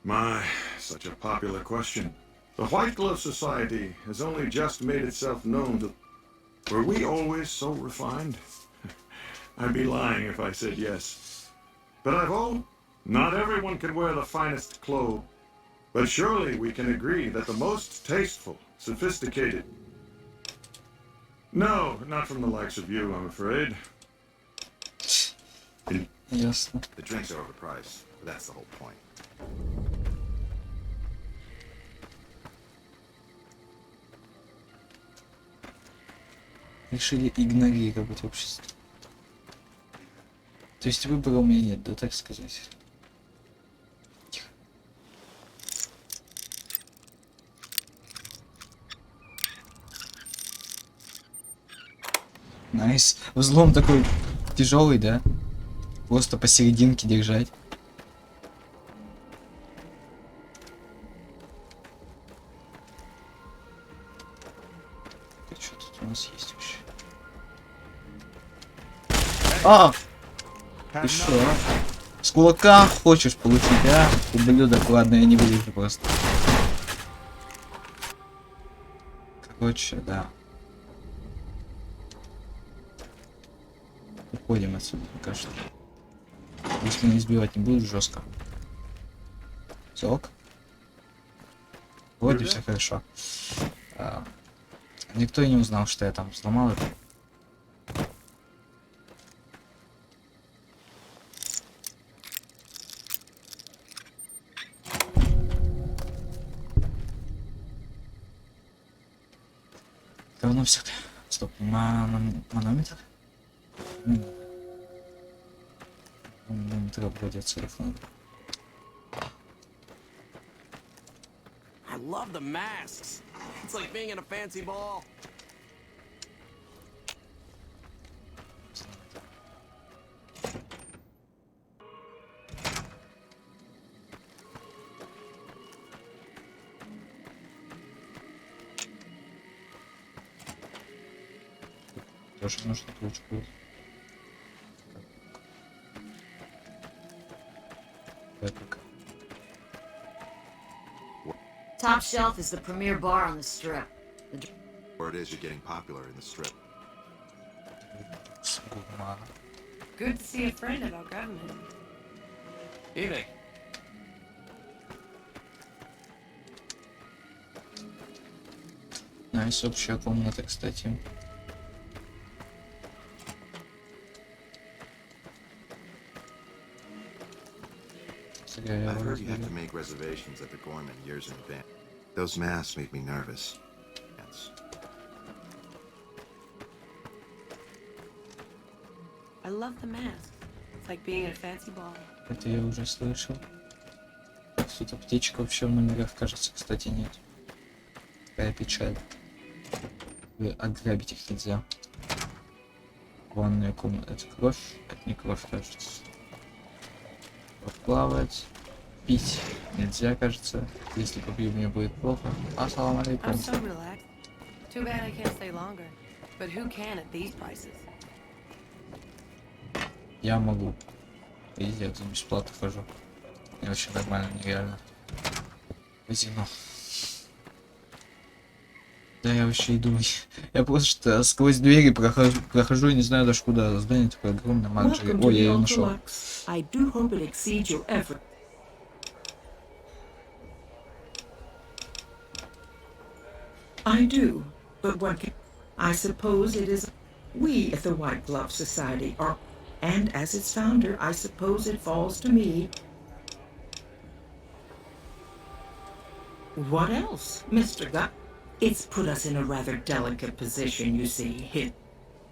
My, such a popular question. The White Glove Society has only just made itself known to... Were we always so refined? I'd be lying if I said yes. But I've all... Not everyone can wear the finest clothes. But surely we can agree that the most tasteful, sophisticated... No, not from the likes of you, I'm afraid. Ясно. The drinks are overpriced, but that's the whole point. Решили игнорировать общество. То есть выбора у меня нет, да, так сказать? Тихо. Найс. Взлом такой тяжелый, да? Просто посерединке держать. Что тут у нас есть вообще? А! Ты шо? С кулака хочешь получить, а? Ублюдок, ладно, я не вылезу просто. Короче, да. Уходим отсюда, пока что. Если не избивать не будут жестко. Все ок. Вроде все хорошо. Никто и не узнал, что я там сломал это. Давно все. Стоп, манометр? Манометр вроде телефон. I love the masks. It's like being in a fancy ball. Тоже нужно ключ будет. Top Shelf is the premier bar on the strip. Word is you're getting popular in the strip. Good to see a friend of our government. Evening. Найс, общая комната, кстати. I heard you have to make reservations at the Gorman years in advance. Those masks make me nervous. Yes. I love the mask. It's like being at a fancy ball. Это я уже слышал. Тут аптечка вообще в номерах, кажется, кстати, нет. Какая печаль. Ограбить их нельзя. Ванная комната. Это кровь? Это не кровь, кажется. Плавать. Пить нельзя, кажется. Если попью, мне будет плохо. Ассаламу алейкум. I'm so relaxed. Too bad I can't stay longer. But who can at these prices? Я могу. Видите, я тут бесплатно хожу. Мне вообще нормально, нереально. Казино. Да, я вообще иду. Я просто сквозь двери прохожу и не знаю даже куда. Здание такое огромное, Марджери. Ой, я ее нашел. I do hope it exceeds your effort. I do, but what can... I suppose it is... We at the White Glove Society are... And as its founder, I suppose it falls to me... What else, Mr. Gutt? It's put us in a rather delicate position, you see.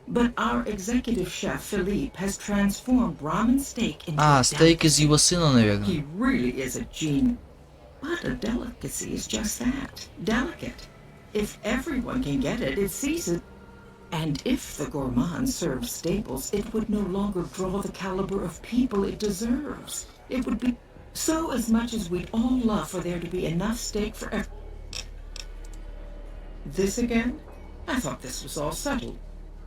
But our executive chef, Philippe, has transformed ramen steak into a стейк из его сына, наверное. He really is a genius. But a delicacy is just that, delicate. If everyone can get it, it's seasoned. And if the gourmand served staples, it would no longer draw the caliber of people it deserves. It would be... So as much as we'd all love for there to be enough steak for everyone. This again? I thought this was all settled.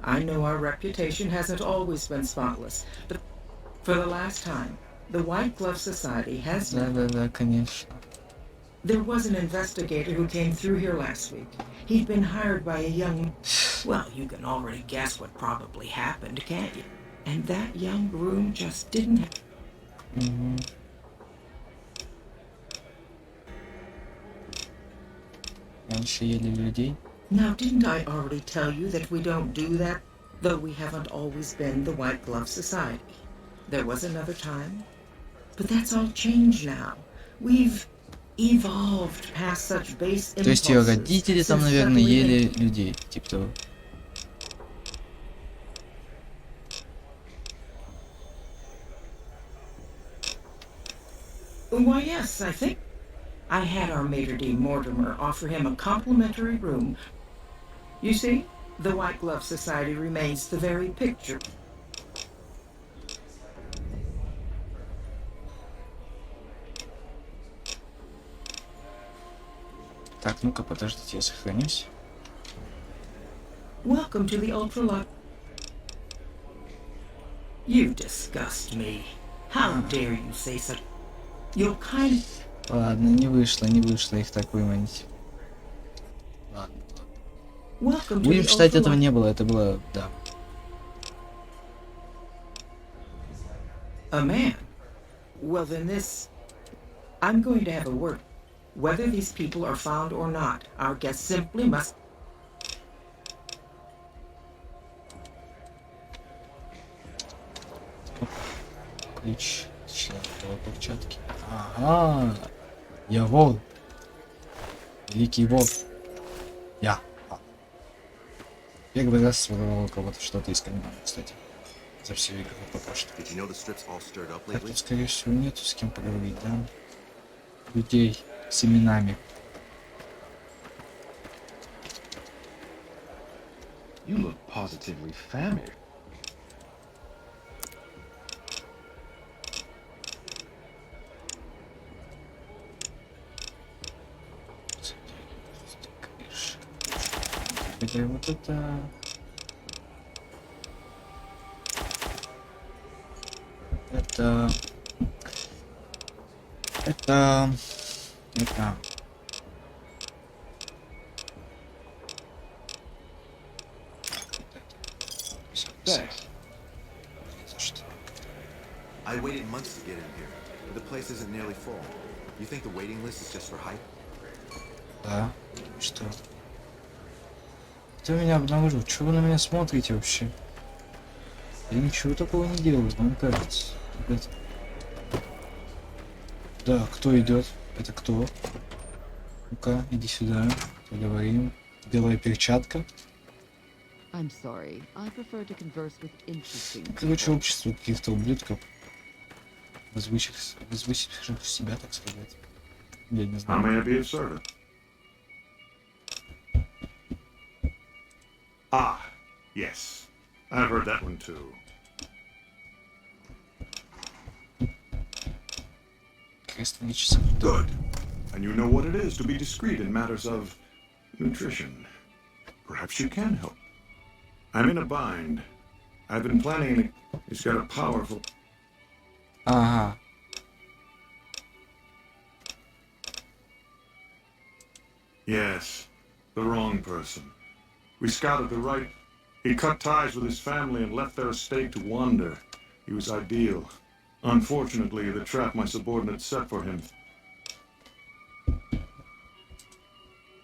I know our reputation hasn't always been spotless, but for the last time, the White Glove Society has... Да, конечно. There was an investigator who came through here last week. He'd been hired by a young... Well, you can already guess what probably happened, can't you? And that young groom just didn't... Раньше ели людей. Now, didn't I already tell you that we don't do that? Though we haven't always been the White Glove Society. There was another time. But that's all changed now. We've evolved past such base impulses. То есть ее родители там, наверное, ели людей, типа того. Why, yes, I think. I had our maitre d' Mortimer offer him a complimentary room. You see, the White Glove Society remains the very picture. Так, ну-ка, подождите, я сохранюсь. Welcome to the Ultralux. You disgust me. How dare you say such... You're kind... Ладно, не вышло их так выманить. Ладно. Будем считать, этого не было, это было, да. A man? Well, then this... I'm going to have a word. Whether these people are found or not, our guest simply must... Ключ. Член перчатки. Ага. Я вор. Великий вор. Я. Первый раз своровал у кого-то что-то из кармана, кстати. За всю игру пока что. Так тут, скорее всего, нету с кем поговорить, да? Людей с именами. You look positively famished. Хотя вот это... Thanks. I waited months to get in here, but the place isn't nearly full. You think the waiting list is just for hype? Да. Что? Кто меня обнаружил? Чего вы на меня смотрите вообще? Я ничего такого не делал, мне кажется. Ребята. Да, кто идет? Это кто? Ну-ка, иди сюда. Поговорим. Белая перчатка. I'm sorry. I prefer to converse with interesting Короче, people. общество каких-то ублюдков. Возвысивших себя, так сказать. Я не How знаю. may I be of service? Ah, yes. I've heard that one too. Good. And you know what it is to be discreet in matters of nutrition. Perhaps you can help. I'm in a bind. I've been planning. He's got a powerful. Ага. Yes, the wrong person. We scouted the right. He cut ties with his family and left their estate to wander. He was ideal. Unfortunately, the trap my subordinate set for him.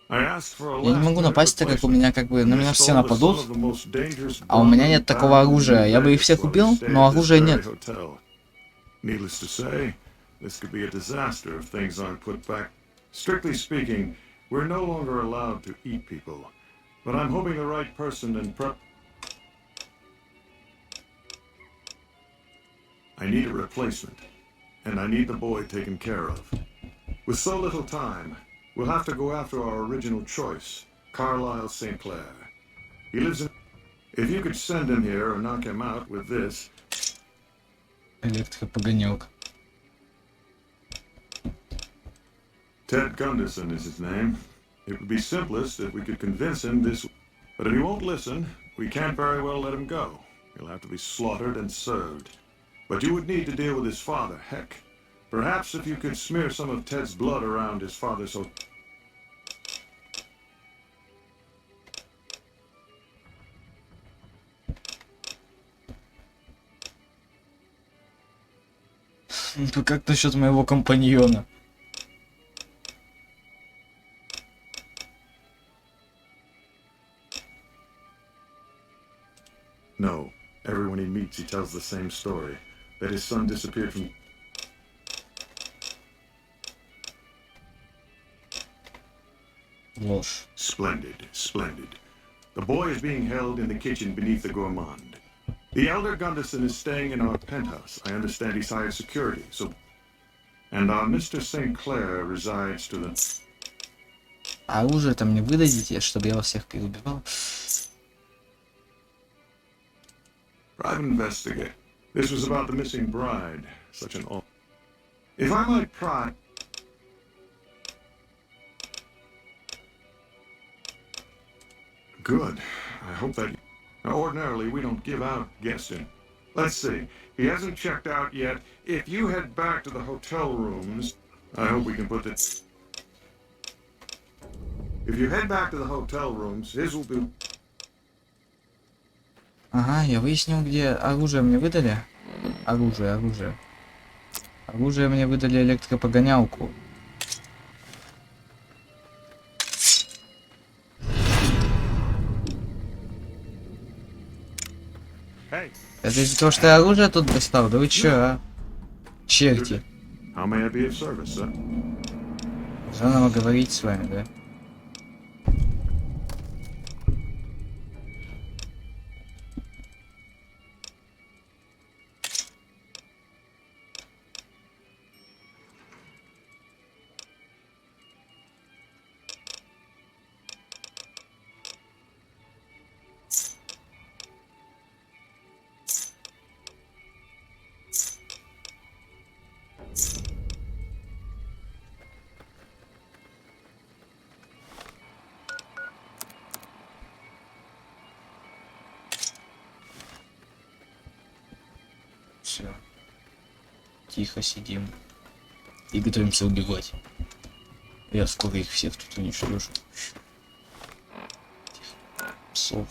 I asked for a Я не могу last-minute напасть, так как у меня как бы на меня все Stole the son нападут, of the most dangerous а у меня Brahmin нет такого back in оружия. Я бы их Vegas всех while he убил, stayed но at this оружия very нет. hotel. Needless to say, this could be a disaster if things aren't put back. Strictly speaking, we're no longer allowed to eat people. But I'm hoping the right person and prep. I need a replacement, and I need the boy taken care of. With so little time, we'll have to go after our original choice, Carlisle St. Clair. He lives in. If you could send him here or knock him out with this. Электропогонялка. Ted Gunderson is his name. It would be simplest if we could convince him this. But if he won't listen, we can't very well let him go. He'll have to be slaughtered and served. But you would need to deal with his father, Heck. Perhaps if you could smear some of Ted's blood around his father's hotel. Ну как насчет моего компаньона? No. Everyone he meets, he tells the same story. That his son disappeared from... Ложь. Splendid, splendid. The boy is being held in the kitchen beneath the gourmand. The elder Gunderson is staying in our penthouse. I understand he's hired security, so... And our Mr. St. Clair resides to the... А оружие-то мне выдадите, чтобы я вас всех переубивал? Private investigate. This was about the missing bride. Such an aw... If I might pry... Good. I hope that... Now, ordinarily, we don't give out guessing. Let's see. He hasn't checked out yet. If you head back to the hotel rooms... I hope we can put this... If you head back to the hotel rooms, his will be... Ага, я выяснил, где оружие мне выдали. Оружие. Оружие мне выдали электропогонялку. Это из-за того, что я оружие тут достал? Да вы чё, а? Черти. How may I be of service, sir? Заново говорить с вами, да? Все. Тихо сидим. И готовимся убивать. Я скоро их всех тут уничтожу. Тихо. Псов.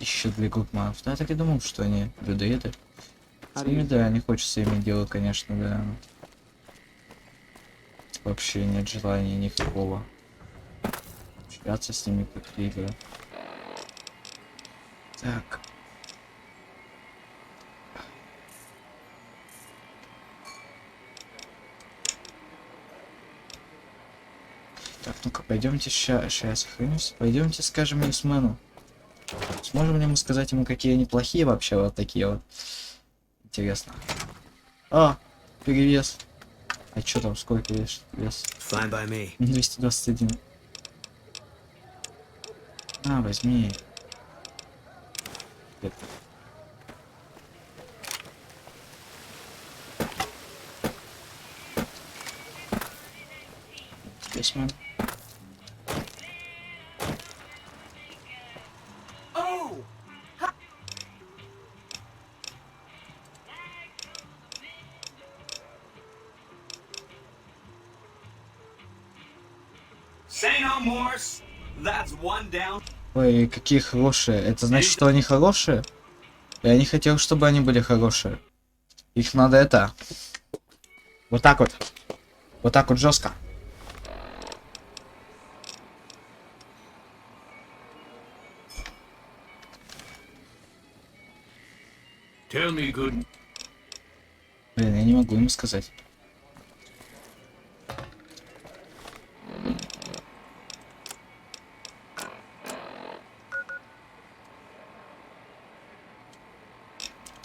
Еще для гурманов. Да, я так и думал, что они людоеды. С ними, да, не хочется иметь дело, конечно, да. Вообще нет желания никакого общаться с ними как-либо. Так. Так, ну-ка, пойдемте, сейчас я сохранюсь. Пойдемте скажем Ньюсмену. Сможем ли мы сказать ему, какие они плохие вообще, вот такие вот? Интересно. А, перевес. А чё там, сколько вес? 221. На, возьми. Это. Спесмен. Say no more. That's one down. Ой, какие хорошие. Это значит, что они хорошие? Я не хотел, чтобы они были хорошие. Их надо это... Вот так вот. Вот так вот жестко. Tell me good. Блин, я не могу ему сказать.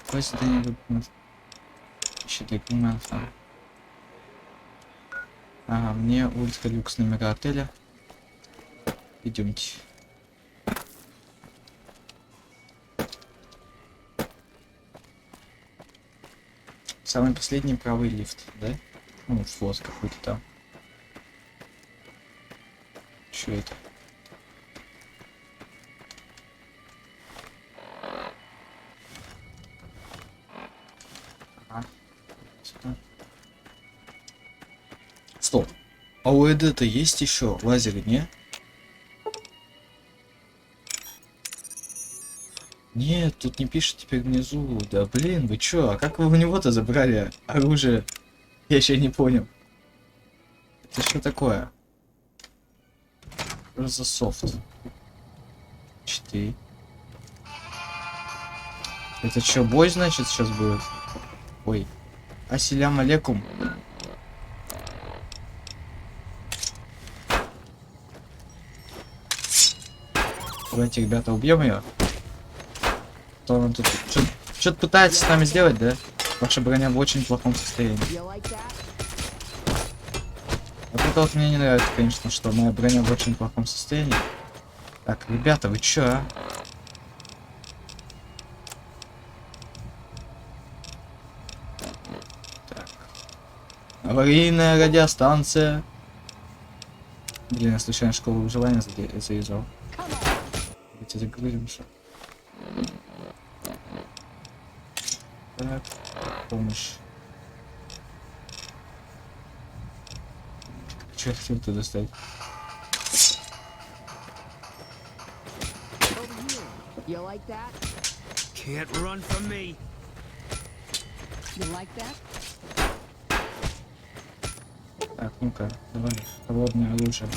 Какое задание выполнить? Еще для гурманов. Ага, мне ультралюкс номера отеля. Идемте. Самый последний правый лифт, да? Ну, флот какой-то там. Что это? Ага. Сюда. Стоп. А у Эда-то есть еще лазеры, не? Нет, тут не пишет теперь внизу. Да блин, вы чё? А как вы у него-то забрали оружие? Я еще не понял. Это что такое? Что за софт? 4. Это что, бой, значит, сейчас будет? Ой. Ассаляму алейкум. Давайте, ребята, убьем ее. То он тут что-то пытается с нами сделать, да? Ваша броня в очень плохом состоянии. Вот это вот мне не нравится, конечно, что моя броня в очень плохом состоянии. Так, ребята, вы чё, а? Так. Аварийная радиостанция. Блин, я случайно школу выживания завязал. Давайте загрузимся. Так, помощь. Че я хотел туда достать? You like that? Can't run from me. You like that? Так, ну-ка, давай, холодное оружие.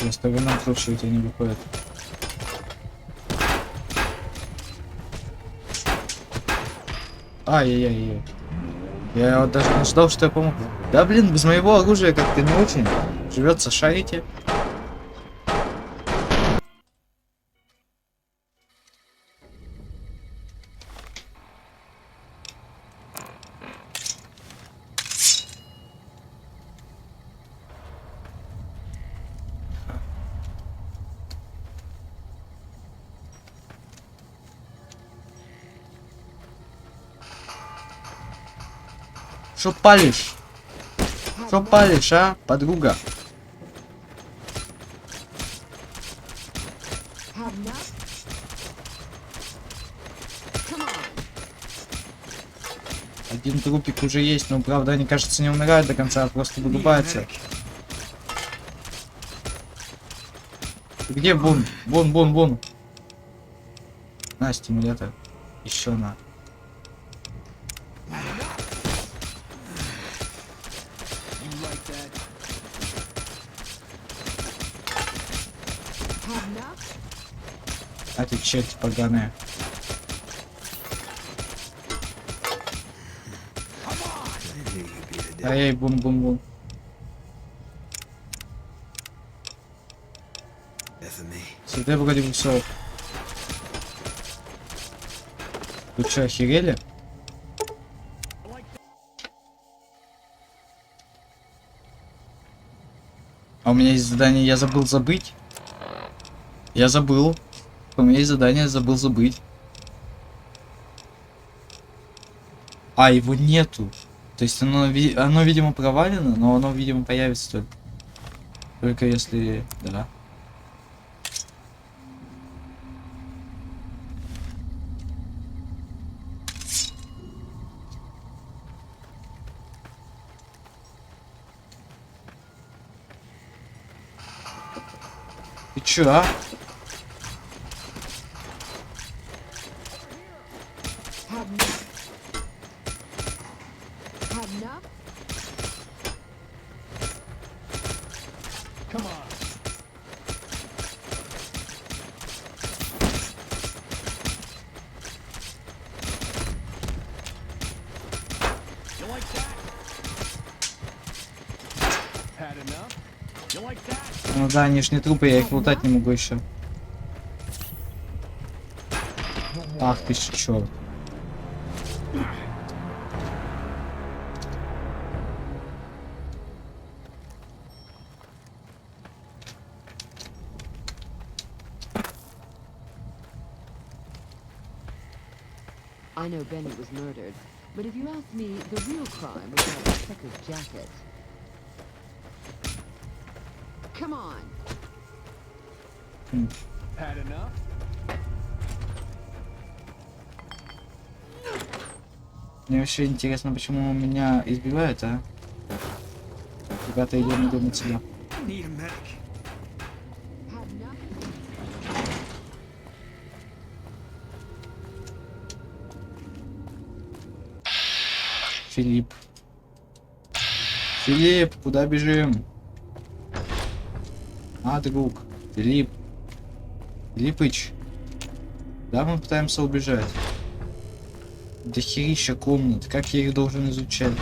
Просто в ином случае у тебя не выходит. Ай-яй-яй-яй. Я вот даже не ждал, что я помогу. Да блин, без моего оружия как-то не очень живется, шарите. Шо палишь? Шо палишь, а, подруга? Один трупик уже есть, но правда они, кажется, не умирают до конца, а просто вырубаются. Где Бун? Бун. На, стимулятор. Еще на. А ты черти поганые. Ай, бум-бум-бум. Сюда вроде бы все. Вы что, охерели? А у меня есть задание, я забыл забыть. Я забыл. У меня есть задание, забыл забыть. А, его нету. То есть оно, видимо, провалено, но оно, видимо, появится только если... Да. Ты чё, а? Ну да, они ж не трупы, я их лутать не могу еще. Ах ты ж чё. I know Benny was murdered, but if you ask me, the real crime was that checkered jacket. Come on. Had enough? Мне вообще интересно, почему меня избивают, а? Ребята, идем отсюда. Филипп. Филипп, куда бежим? А, друг. Филипп. Филиппыч. Да, мы пытаемся убежать. Дохерища комнат. Как я их должен изучать?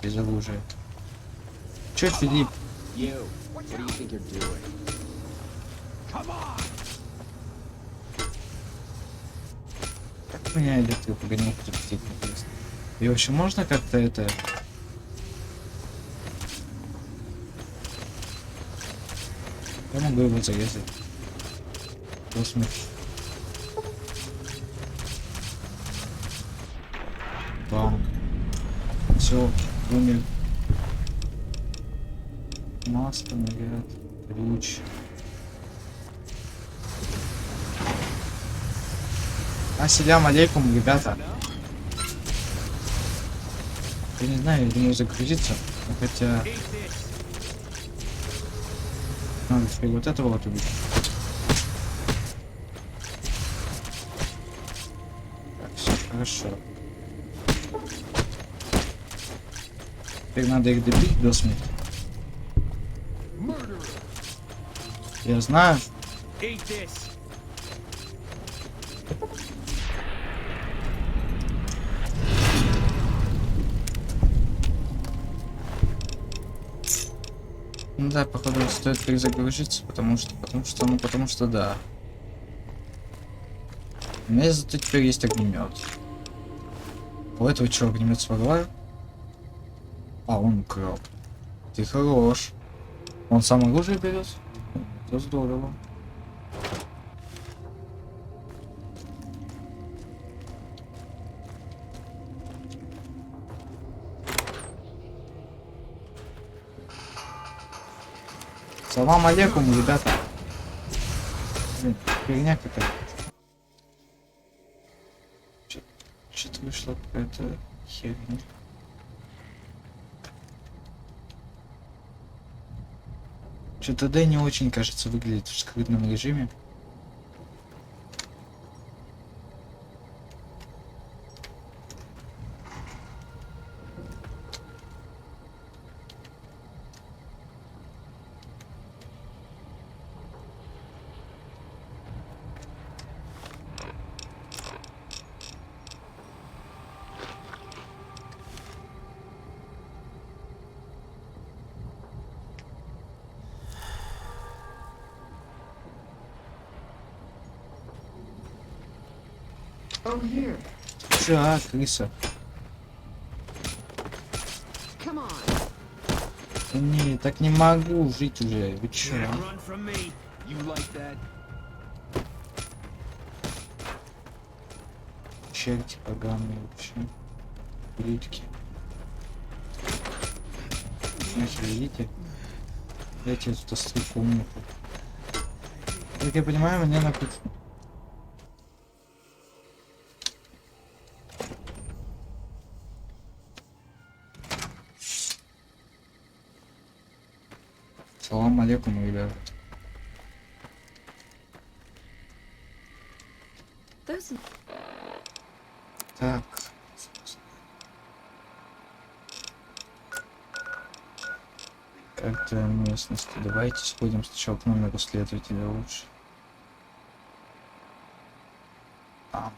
Без оружия. Чё, Филипп? Как меня электропогонялку запустить, интересно? И вообще можно как-то это... Я могу его зарезать. Посмотрим. Бам. Все, умер. Маска, наряд, ключ. Ассаляму алейкум, ребята. Я не знаю, я думаю загрузиться. Но хотя... Надо теперь вот этого вот убить. Так, все хорошо. Теперь надо их добить до смерти. Я знаю. Ну да, походу стоит перезагрузиться, потому что да. У меня зато теперь есть огнемет. У этого что, огнемет сварла? А, он украл. Ты хорош. Он сам оружие берет? Это здорово. Салам алейкум, ребята. Блин, херня какая-то. Что-то вышла какая-то херня. Что-то Дэ не очень, кажется, выглядит в скрытном режиме. Oh, here. Чё, а, крыса? Come on. Да не, так не могу жить уже. Вы чё? А? Run from me. You like that? Черти поганые вообще. Плитки. Значит, видите? Дайте я тут острый комнату. Как я понимаю, мне написано. Салам алейкум, ребят. Так. Как-то местности. Давайте сходим сначала к номеру следователя лучше. А,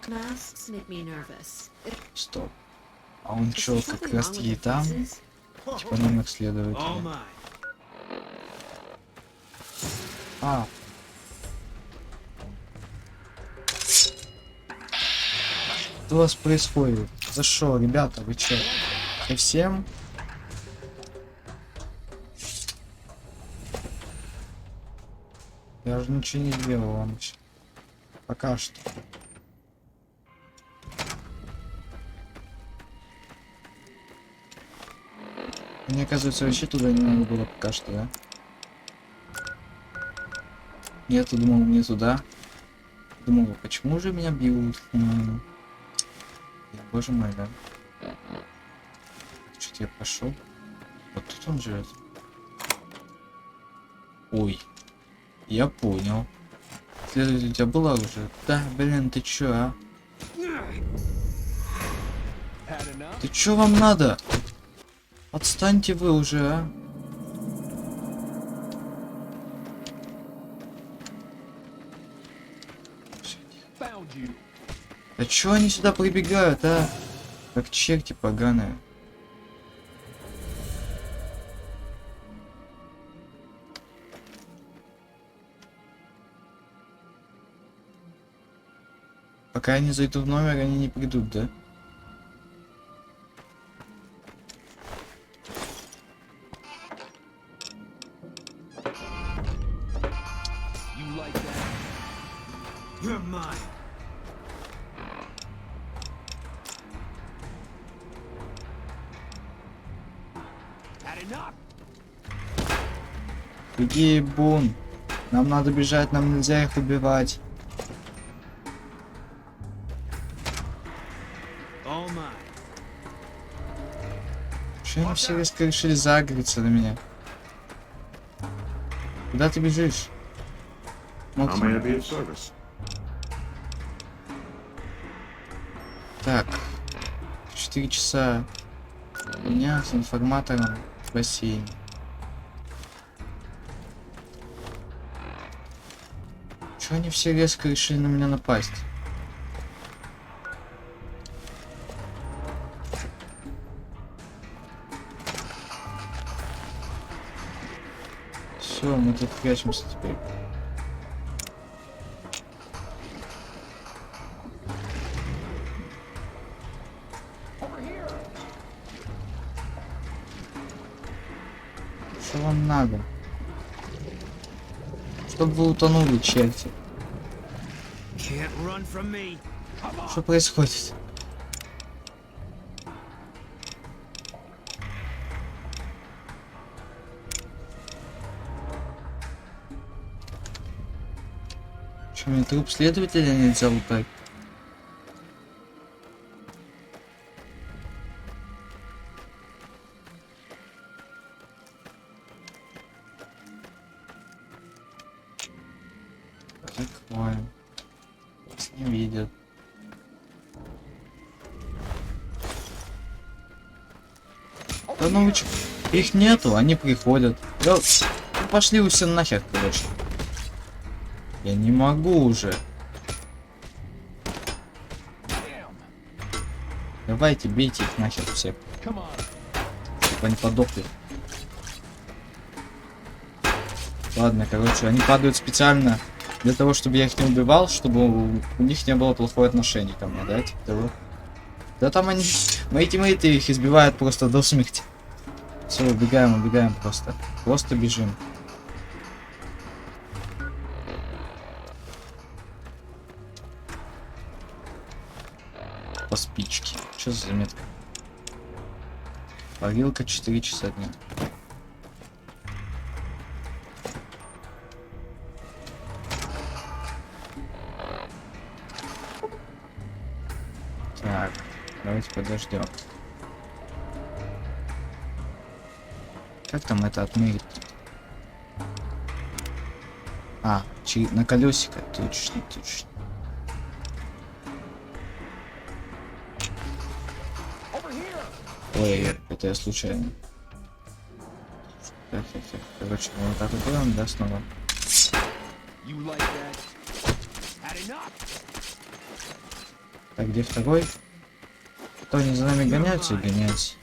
Masks make me nervous. стоп. А он чё, как раз таки там? Типа номер следователя. А. Что у вас происходит? За что, ребята, вы чё? Совсем? Я уже ничего не сделал вам еще. Пока что. Мне кажется, вообще туда не надо было пока что, да? Нет, думал, мне туда. Думал, почему же меня бьют? Боже мой, да. Что-то я пошел. Вот тут он живет. Ой. Я понял. Следователь, у тебя было оружие? Да, блин, ты чё, а? Ты чё вам надо? Отстаньте вы уже, а? Да чё они сюда прибегают, а? Как черти поганые. Пока я не зайду в номер, они не придут, да? You're mine. Had enough. Беги, Бун. Нам надо бежать, нам нельзя их убивать. Чё они все резко решили загореться на меня? Куда ты бежишь? How may I be of service? Так. 4 часа. У меня с информатором в бассейне. Чё они все резко решили на меня напасть? Все, мы тут прячемся теперь. Что вам надо? Чтобы вы утонули, черти. Что происходит? Что, мне труп следователя нельзя лутать? Закроем. Нас не видят. Да ну вы чё? Их нету, они приходят. Да, ну пошли вы все нахер, короче. Я не могу уже. Давайте, бейте их нахер всех. Чтобы они подохли. Ладно, короче, они падают специально, Для того, чтобы я их не убивал, чтобы у них не было плохого отношения ко мне, да? Типа того. Да там они... Мои тиммейты их избивают просто до смерти. Все, убегаем просто. Просто бежим. По спичке. Что за заметка? Парилка 4 часа дня. Так, давайте подождем. Как там это отмерить? А, на колесико. Точно. Ой, это я случайно. Так. Короче, мы вот так вот делаем, да, снова. Так, где второй? То они за нами гоняются и гоняются.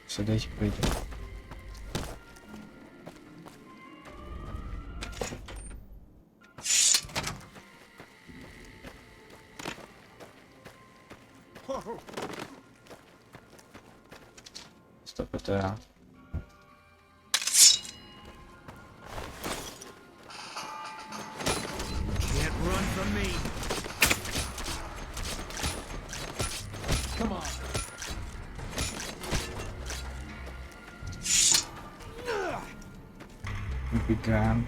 Все, дайте пройдем. Стоп, это... Убегаем.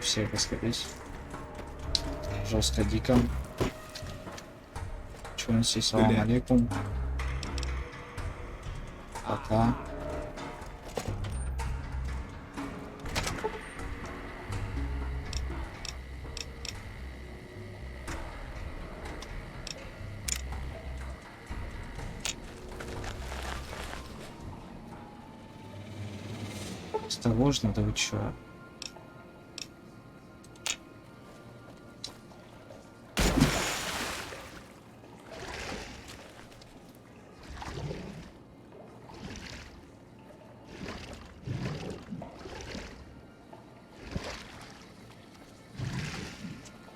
Все расходились. Жестко дико. Чё у нас есть? Салам алейкум. Пока. Осторожно, да вы чё?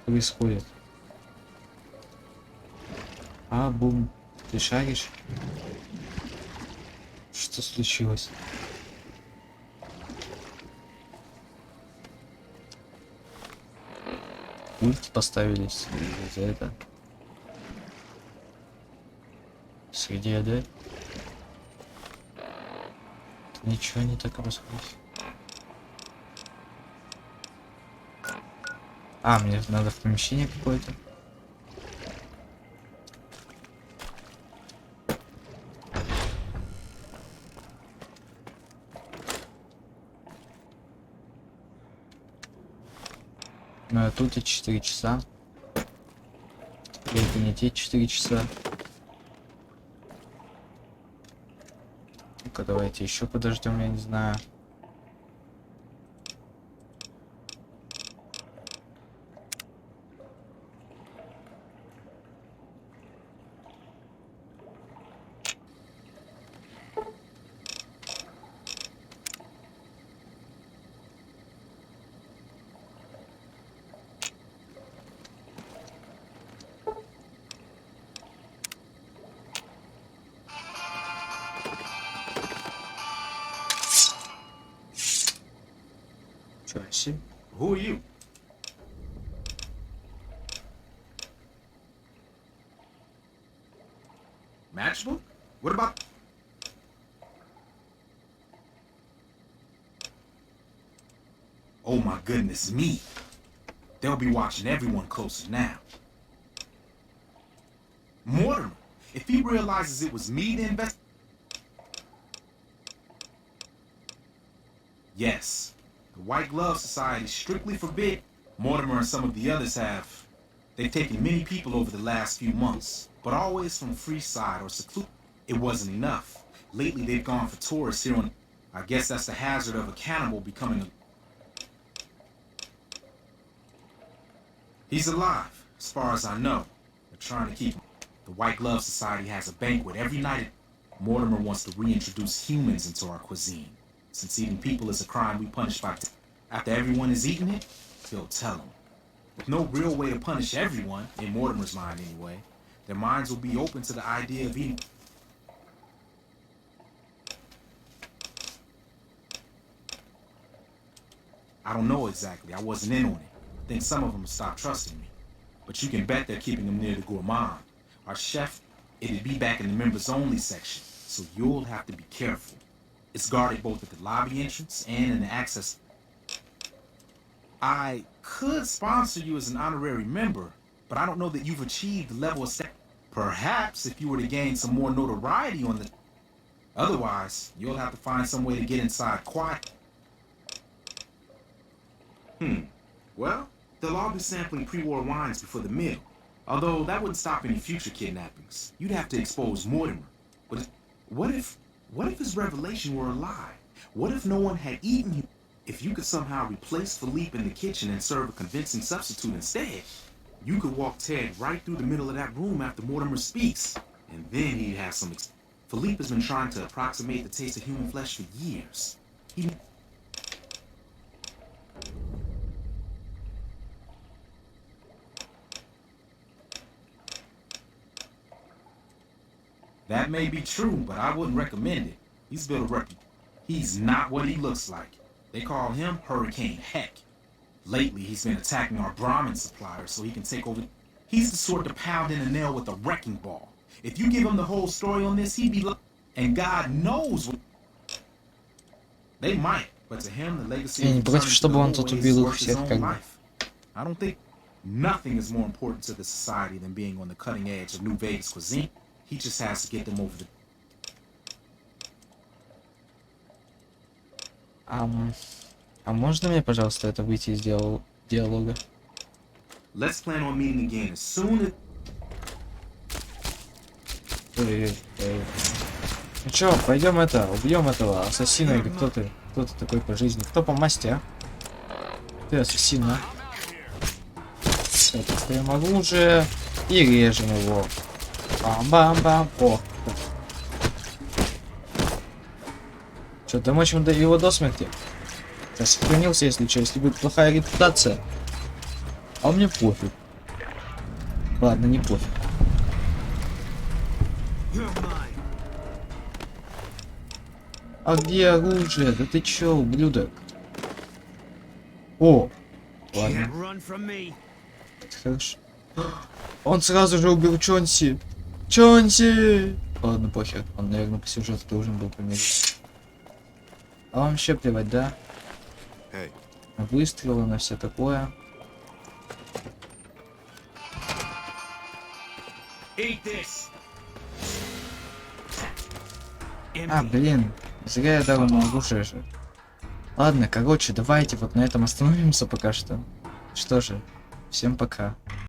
Происходит? А, бум. Ты шаришь? Что случилось? Пульт поставились за это. Среди АД. Ничего не так происходит. А, мне надо в помещение какое-то. Ну а тут и 4 часа. Или это не те 4 часа. Ну-ка, давайте еще подождем, я не знаю. Who are you? Matchbook? What about... Oh my goodness me. They'll be watching everyone closer now. Mortimer, if he realizes it was me to invest... Yes. The White Glove Society strictly forbid. Mortimer and some of the others have. They've taken many people over the last few months, but always from Freeside or seclusion. It wasn't enough. Lately they've gone for tourists here on... I guess that's the hazard of a cannibal becoming a... He's alive, as far as I know. They're trying to keep him. The White Glove Society has a banquet every night. Mortimer wants to reintroduce humans into our cuisine. Since eating people is a crime we punish by death. After everyone is eating it, he'll tell them. With no real way to punish everyone, in Mortimer's mind anyway, their minds will be open to the idea of eating. I don't know exactly. I wasn't in on it. I think some of them stopped trusting me. But you can bet they're keeping them near the gourmand. Our chef, it'd be back in the members-only section, so you'll have to be careful. It's guarded both at the lobby entrance and in the access. I could sponsor you as an honorary member, but I don't know that you've achieved the level of Perhaps if you were to gain some more notoriety on the... Otherwise, you'll have to find some way to get inside quiet. Well, they'll all be sampling pre-war wines before the meal. Although that wouldn't stop any future kidnappings. You'd have to expose Mortimer. But what if his revelation were a lie? What if no one had eaten him? If you could somehow replace Philippe in the kitchen and serve a convincing substitute instead, you could walk Ted right through the middle of that room after Mortimer speaks. And then he'd have some... Philippe has been trying to approximate the taste of human flesh for years. That may be true, but I wouldn't recommend it. He's built a reputation. He's not what he looks like. They call him Hurricane Heck. Lately, he's been attacking our Brahmin suppliers so he can take over. He's the sort to pound in a nail with a wrecking ball. If you give him the whole story on this, he'd be like... And God knows what... They might, but to him, the legacy... Я не против, чтобы он тут убил их всех, как бы. I don't think nothing is more important to the society than being on the cutting edge of New Vegas cuisine. He just has to get them over the... А можно мне, пожалуйста, это выйти из диалога? Let's plan on meeting again as soon as... Ну чё, пойдем убьем этого ассасина, или кто ты? Кто ты такой по жизни? Кто по масти, а? Ты ассасин, а? Так, я могу уже... И режем его. Бам-бам-бам. О. Что, домочим его до смерти? Я сохранился, если что, если будет плохая репутация. А мне пофиг. Ладно, не пофиг. А где оружие? Да ты чё, ублюдок? О! Ладно. Хорошо. Он сразу же убил Чонси. Чонси! Ладно, похер. Он, наверное, по сюжету должен был помереть. А вам вообще плевать, да? На выстрелы, на все такое. А, блин. Зря я дал ему оружие же. Ладно, короче, давайте вот на этом остановимся пока что. Что же, всем пока.